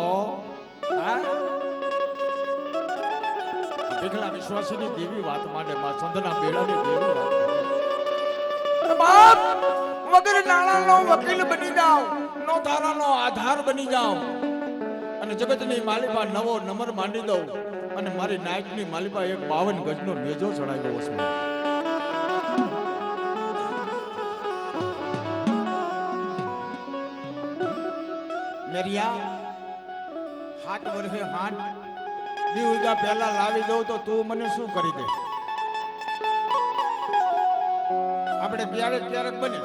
A: ભીખલા વિશ્વાસીની દેવી વાત માંડે, માં સંતના બેડાની દેવી વાત. બાપ વગર નાણાંનો વકીલ બની જાઓ, નો ધારાનો આધાર બની જાઓ અને જગતની માલિકા નવો નંબર માંડી દઉં અને મારી નાયકની માલિકા એક 52 ગજનો નેજો ચડાવ્યો છે. મેરિયા 7 વર્ષે હાથ દીવગા પહેલા લાવી દઉં તો તું મને શું કરી દે? આપણે ક્યારેક બને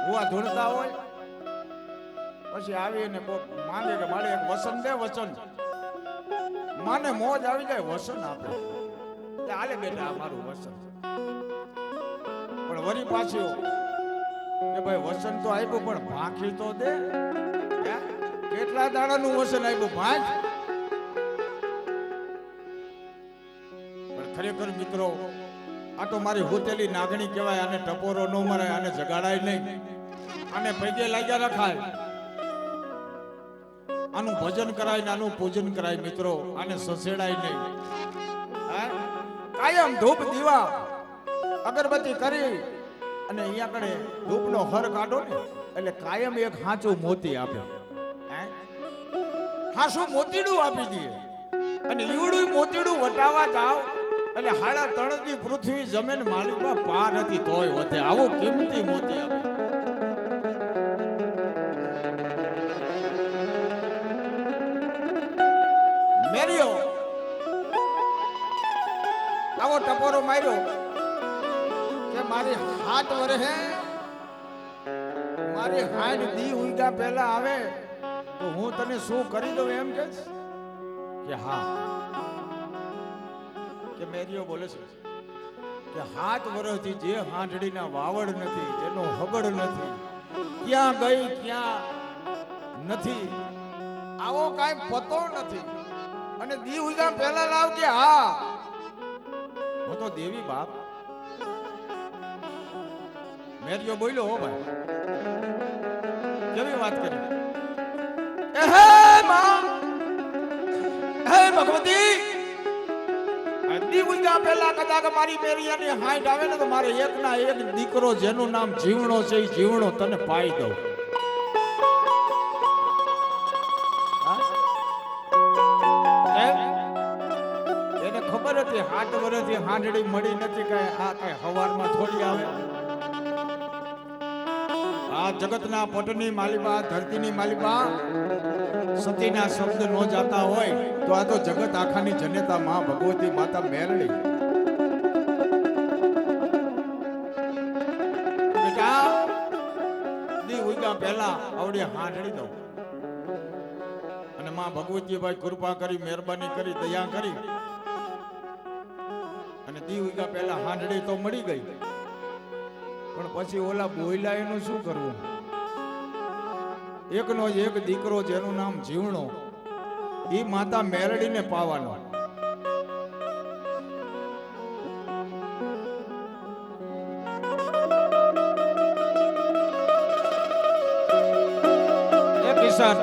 A: હુઆ ધૂળતા હોય પછી આવીને કોક માંગે કે મારે એક વસન દે, વચન માને મોજ આવી જાય, વસન આપે, હાલે બેટા મારું વસન. પણ વરી પાછું કે ભાઈ વસન તો આપ્યું પણ ભાખી તો દે. કેટલા દાડાનું વસન આપ્યું? ભાખ. પણ ખરેખર મિત્રો આ તો મારી હોતેલી નાગણી કહેવાય. આને ટપોરો ન મરાય, આને જગાડાય નહીં, આને પૈગે લાગ્યા રખાય, આનું ભજન કરાય ને આનું પૂજન કરાય. મિત્રો આને સસેડાય નહીં. હા, કાયમ ધૂપ દીવા અગરબત્તી કરી અને અહીંયા કડે ધૂપનો હર કાઢો ને એટલે કાયમ એક હાચું મોતી આપે. હાસું મોતીડું આપી દે અને ઈવડું મોતીડું વટાવા જાવ એટલે હાડા તણથી પૃથ્વી જમીન માલિકમાં પાર હતી તોય વધે. આવું કિંમતી મોતી આપે. મેર્યો આવો ટપોરો માર્યો કે મારી હાથ વરહે, મારી હાથ દી ઉઈગા પહેલા આવે તો હું તને શું કરી દઉં એમ કે હા. કે મેરિયો બોલે છે કે હાથ વરસથી જે હાંડડીના વાવડ નથી, જેનો હગડ નથી, ક્યાં ગઈ ક્યાં નથી, આવો કાંઈ પતો નથી. અને દી ઉઈગા પહેલા લાવ કે હા હું તો દેવી બાપ. મેરિયો બોલ્યો હો ભાઈ, કેવી વાત કરી. હે માં, હે ભગવતી, દી ઉઈગા પહેલા કદાચ મારી મેરિયાની હાઈટ આવે ને તો મારે એક ના એક દીકરો જેનું નામ જીવણો છે એ જીવણો તને પાઈ દઉં. એને ખબર હતી 8 વર્ષથી હાંડડી મળી નથી, કઈ આ કઈ હવારમાં થોડી આવે. આ જગતના પટની માલિકા, ધરતીની માલિકા સતીના શબ્દ નો જાતા હોય તો આ તો જગત આખાની જનેતા માં ભગવતી માતા મેરડી. બેટા દી ઉઈગા પહેલા આવડે હાંડડી દઉં અને માં ભગવતી ભાઈ કૃપા કરી, મહેરબાની કરી, દયા કરી અને દી ઉઈગા પહેલા હાંડડી તો મળી ગઈ. પણ પછી ઓલા બોયલા એનું શું કરવું? એકનો એક દીકરો જેનું નામ જીવણો એ માતા મેરડીને પાવાનો. એ કિસાન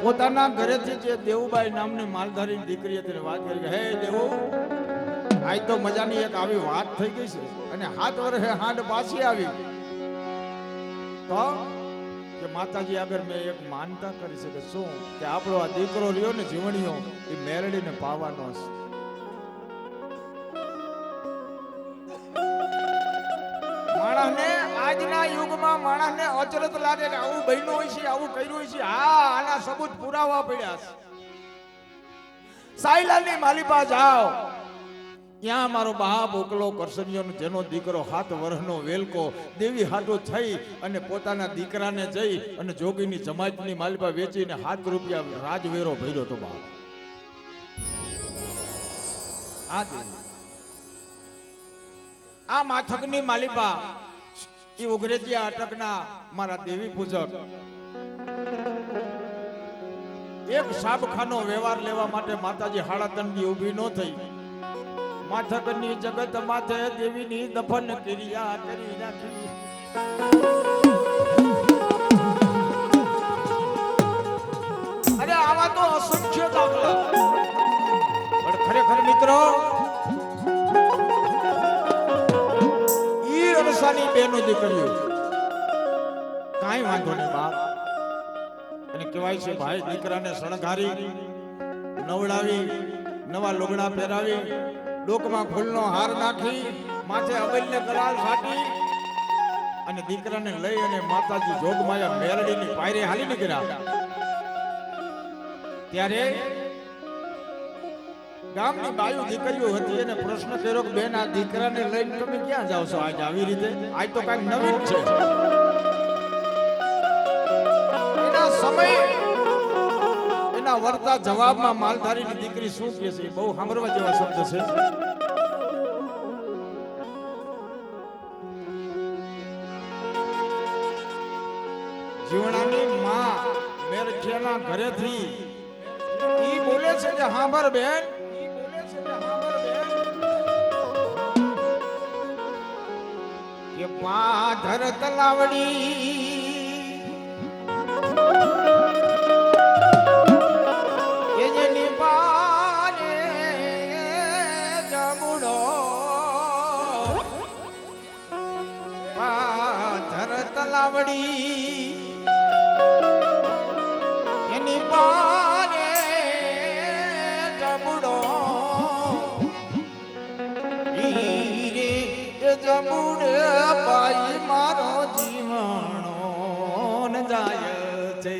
A: પોતાના ઘરેથી જે દેવુબાઈ નામની માલધારી દીકરી હતી વાત કરી કે હે દેવો, આજ તો મજાની એક આવી વાત થઈ ગઈ છે અને 7 વર્ષે હાંડ પાછી આવી તો કે માતાજી આગળ મેં એક માનતા કરી છે કે શું કે આપણો આ દીકરો રહ્યો ને જીવણીયો એ મેરડીને પાવાનો છે. માણસને આજના યુગમાં માણસને અચરત લાગે કે આવું બન્યું હોય છે, આવું કર્યું હોય છે. હા, આના સબૂત પુરાવા પડ્યા છે. સાઈલાલની માલિપા જાઓ, ત્યાં મારો બાપ ઓકલો કરસનિયોનો જેનો દીકરો 7 વર્ષનો વેલકો દેવી હાટો થઈ અને પોતાના દીકરાને જઈ અને જોગીની જમાતની માલિપા વેચીને 7 રૂપિયા રાજવેરો ભર્યો તો બાપ. આ માથકની માલિપા એ ઉઘરેતિયા અટકના મારા દેવી પૂજક એક સાબખાનો વ્યવહાર લેવા માટે માતાજી હાડાતંડી ઊભી ન થઈ. માથકની જગત માથે દેવીની દફન ક્રિયા કરી રાખી. અરે આવા તો અસંખ્ય દાખલા. પણ ખરેખર મિત્રો ઈ અરસાની બેનો દીકરીઓ કાંઈ વાંધો નહીં બાપ. અને કહેવાય છે ભાઈ દીકરાને શણગારી નવડાવી, નવા લુગડા પહેરાવી, ડોકમાં ફૂલનો હાર નાખી, માથે અબલને ગલાલ છાટી અને દીકરાને લઈ અને માતાજી જોગમાયા મેરડીની પાયરે હાલી નીકળ્યા. ત્યારે ગામની બાયુ દીકરીઓ હતી એને પ્રશ્ન કર્યો કે બેન આ દીકરાને લઈને તમે ક્યાં જાવ છો આજ આવી રીતે? આજ તો કઈક નવીન છે. એના સમય એના વળતા વળતા જવાબમાં માલધારીની દીકરી શું કહે છે બહુ સાંભળવા જેવા શબ્દ છે. જીવણાની માં મેરખિયાના ઘરેથી ઈ બોલે છે કે હાંભર બેન, કે પાધર તલાવડી એની પાને જમુડો પાધર તલાવડી એની પાને જમુડો હીરે જમુડે પાઈ મારો જીવણો ન જાય છે.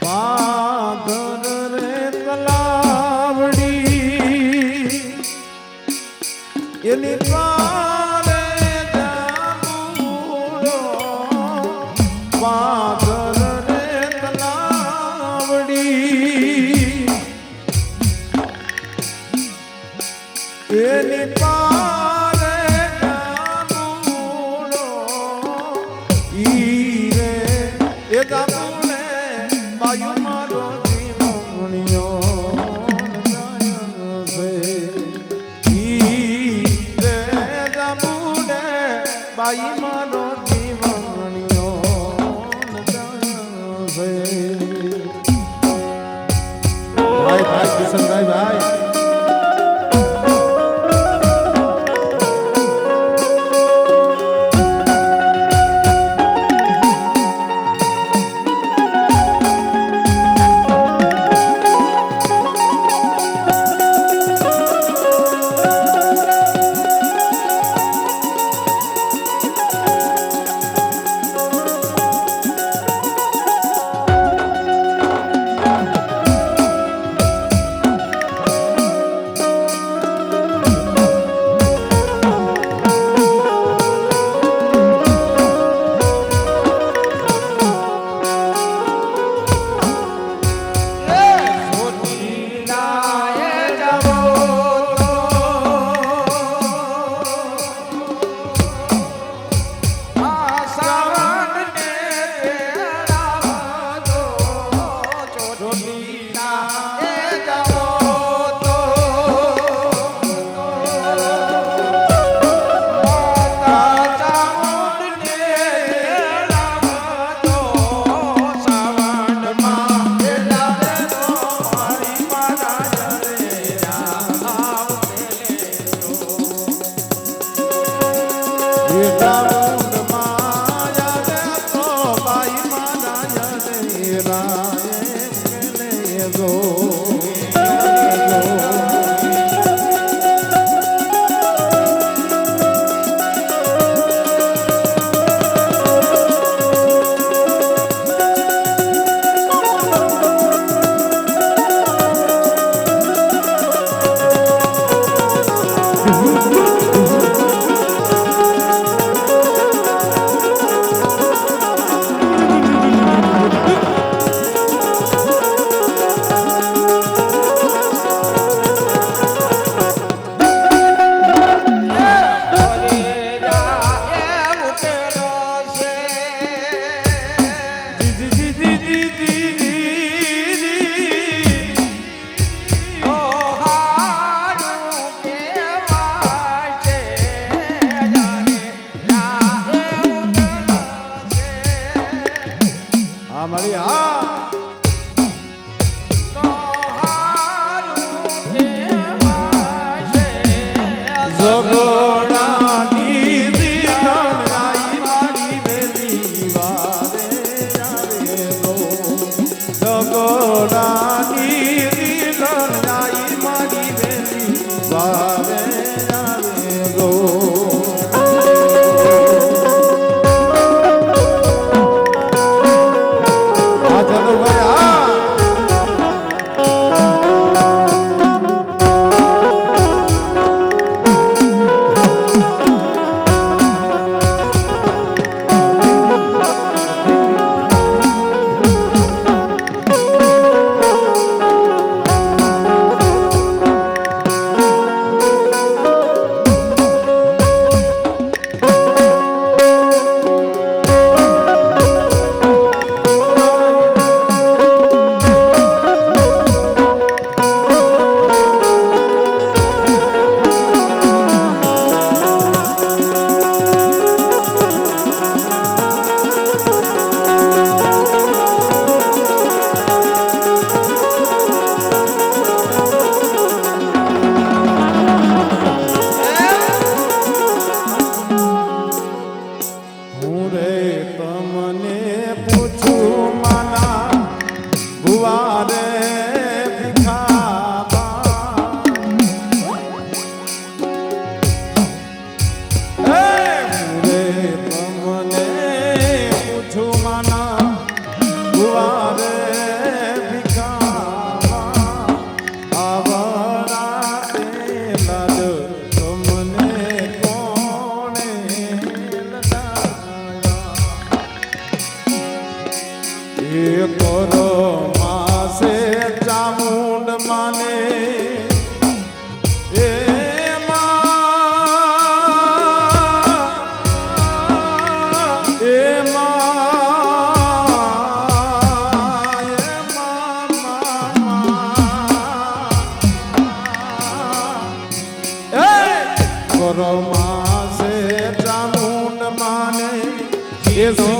B: પાદર રે તલાવડી એની પારે જામુડો પાદર રે તલાવડી એની પારે જામુડો ઈ રે એ જામુડે બાયુ મારો જીવણિયો જાય છે. ઈ રે જામુડે બાઈ મારો જીવણિયો જાય છે. ભાઈ ભાઈ કિશનભાઈ ભાઈ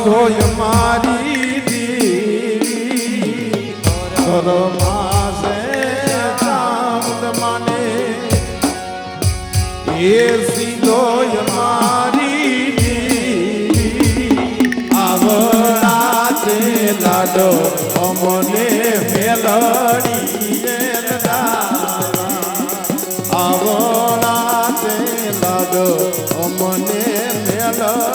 B: સીધોય મારી દેવી ઘરમાં છે ચાંદ માને એ સીધોય મારી દેવી આવડા તે લાડો અમને મેલડી આવડા તે લાડો અમને મેલડી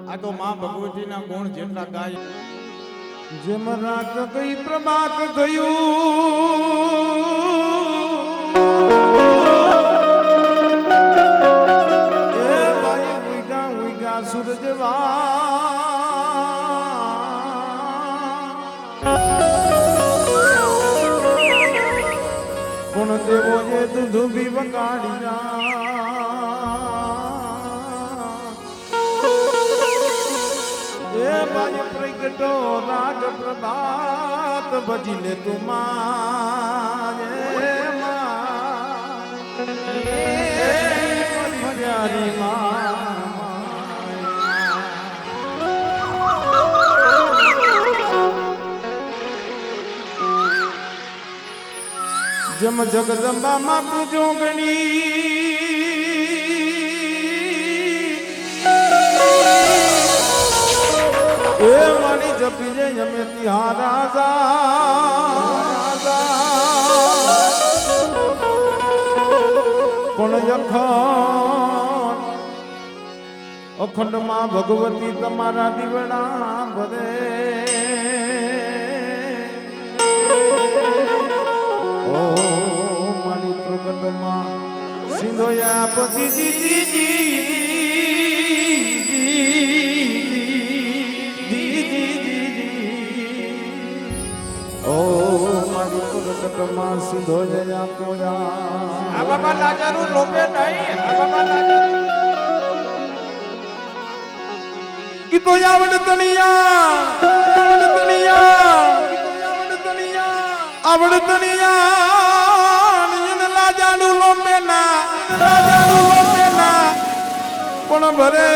A: આ તો માં ભગવતીના ગુણ જેટલા ગાય
B: જેમ રાત ગઈ પ્રભાત ગયું એ ભાઈ ઉઈગા ઉઈગા સૂરજવા કોણ દેવો જે દૂધ બી વગાડ્યા એ ભાઈ પ્રગટો રાગ પ્રભાત ભજીલે તુમાર પ્યારી જમ જગદંબા માં તું જોગણી એ મારી જપી જે અમે તિહાર રાજા પણ અખંડ માં ભગવતી તમારા દીવડા ભરે ઓ મારી પ્રગટમાં સિંધોયા પછી ઓ મારી પ્રગટમાં સિંધોયા પોયા
A: આ બાબા લાજાનું લોભે નહીં આ બાબા લાજાનું
B: ઈ તો આવડ તણિયા લાજાનું લોભે ના પણ ભરે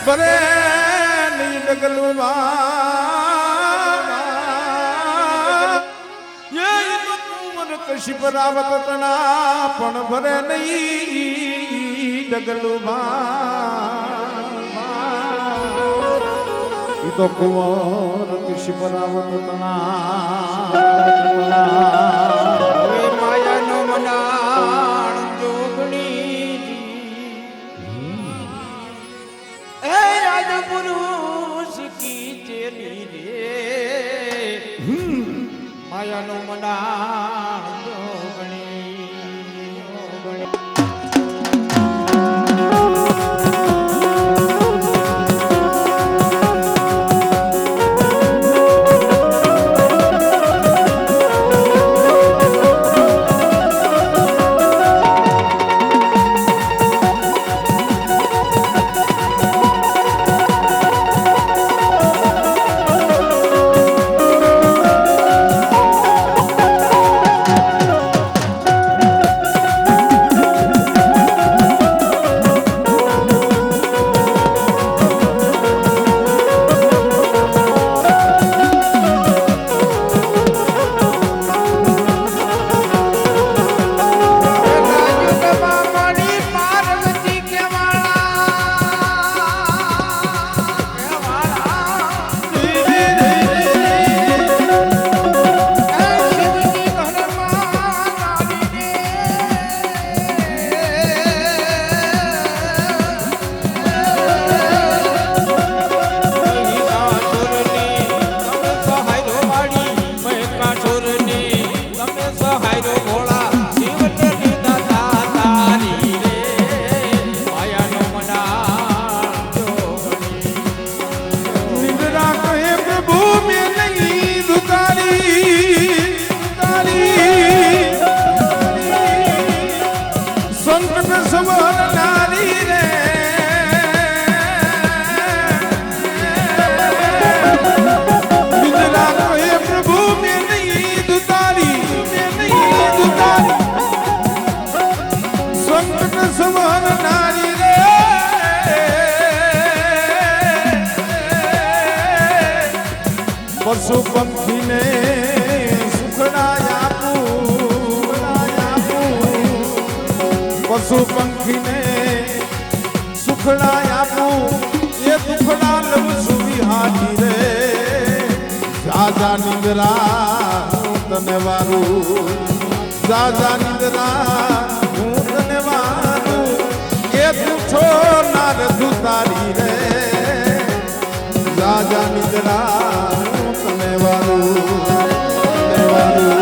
B: ભરે નહીં ડગલું કશી પરાવત તણા પણ ભરે નહીં ડગલું ઈ તો કુંવર કશી પરાવત તણા
A: માયાનો મનાણ જોગણી એ રાજપુરુષ કી ચેલી રે માયાનો મનાણ જોગણી
B: સુખડા આપું પશુ પંખીને સુખડા આપું એ દુખડા લઉં છું વિહારી રે જાજા નિંદરા હું તને વારું જાજા નિંદરા હું તને વારું એ તું છો નાર તું તારી રે જાજા નિંદરા હું તને વારું તને વારું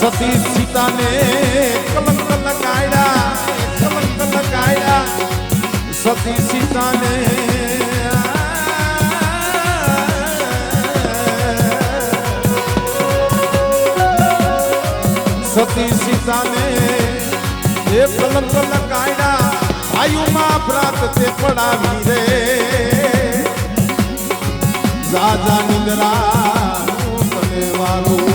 B: સતી સીતાને કલંક લગાડ્યા સતી સીતાને સતી સીતાને એ કલંક લગાડ્યા આયુમાં પ્રાત તે પડાવી રે રાજા નિંદ્રા તને વાલું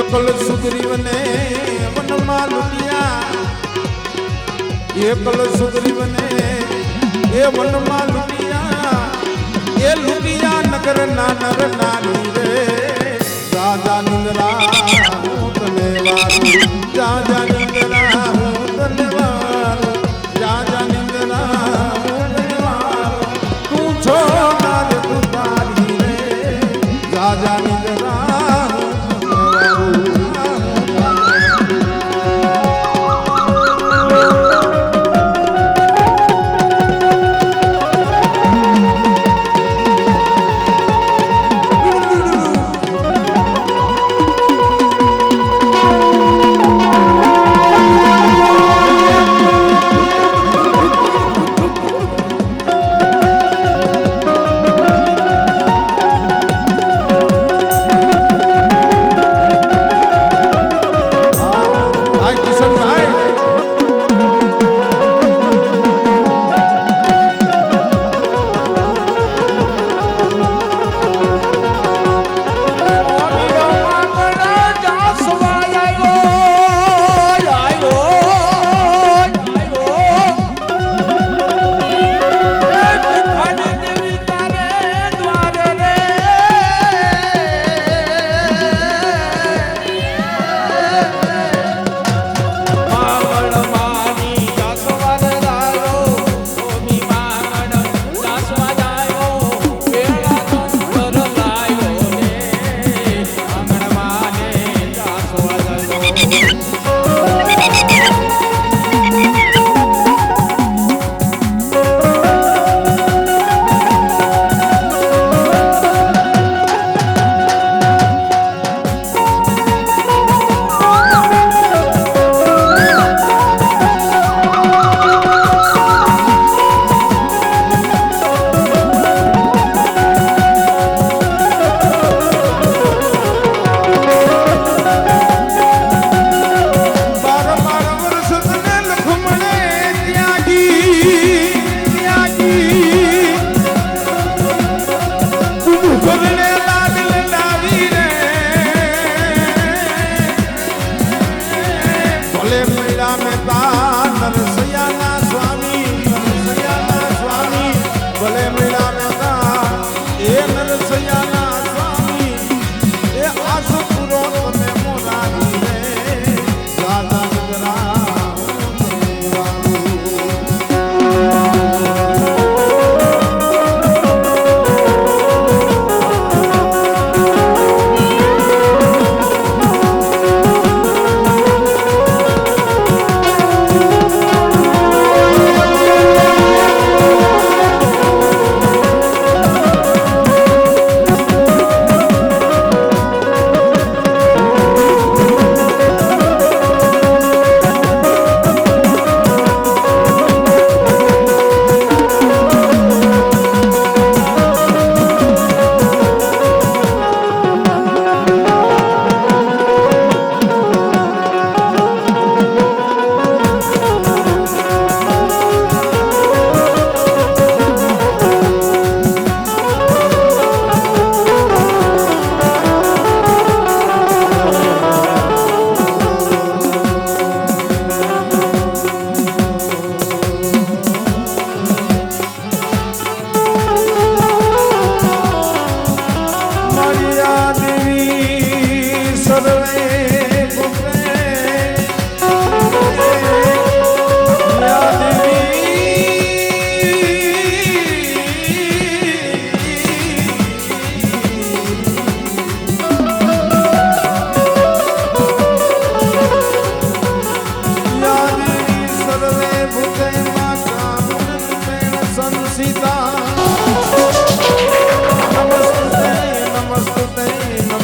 B: એકલ સુગ્રીવને વનમાં લૂંટ્યા એકલ સુગ્રીવને એ વનમાં લૂંટ્યા એ લૂંટ્યા નગર ના નર નાની રે રાજા નિંદ્રા હું તને વારું રાજા નિંદ્રા હું તને વારું રાજા નિંદ્રા હું તને વારું તું છો નાર તું તારી રે રાજા નિંદ્રા હું તને વારું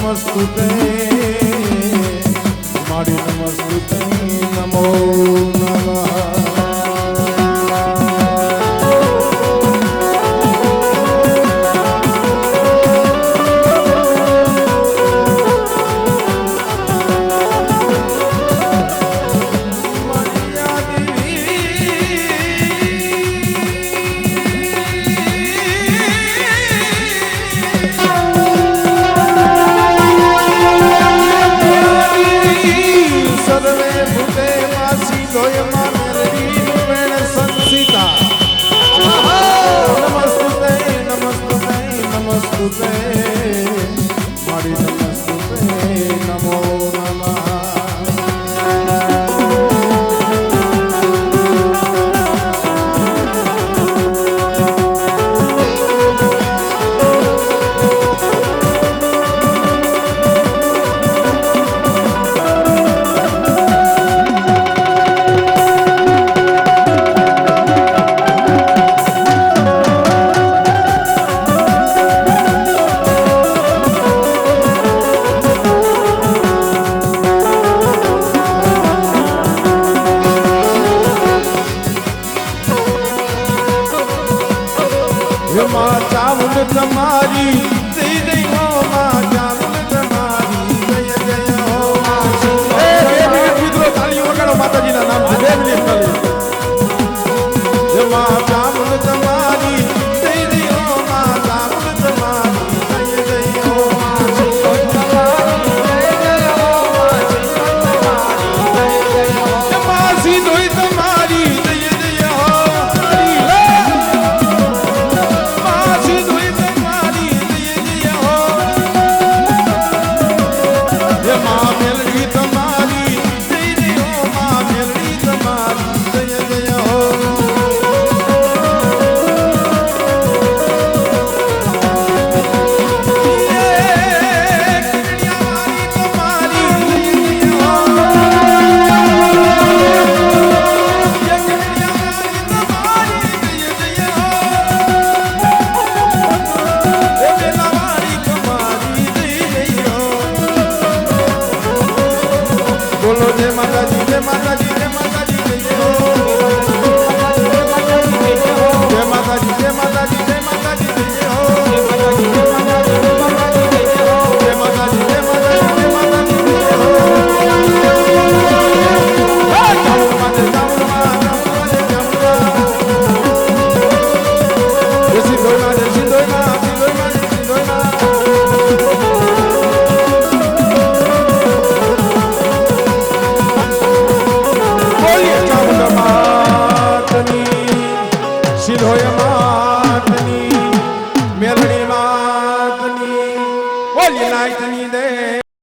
B: નમસ્તુતે મારી નમસ્તુતે નમો નમઃ માતાજી જય માતાજી જય માતાજી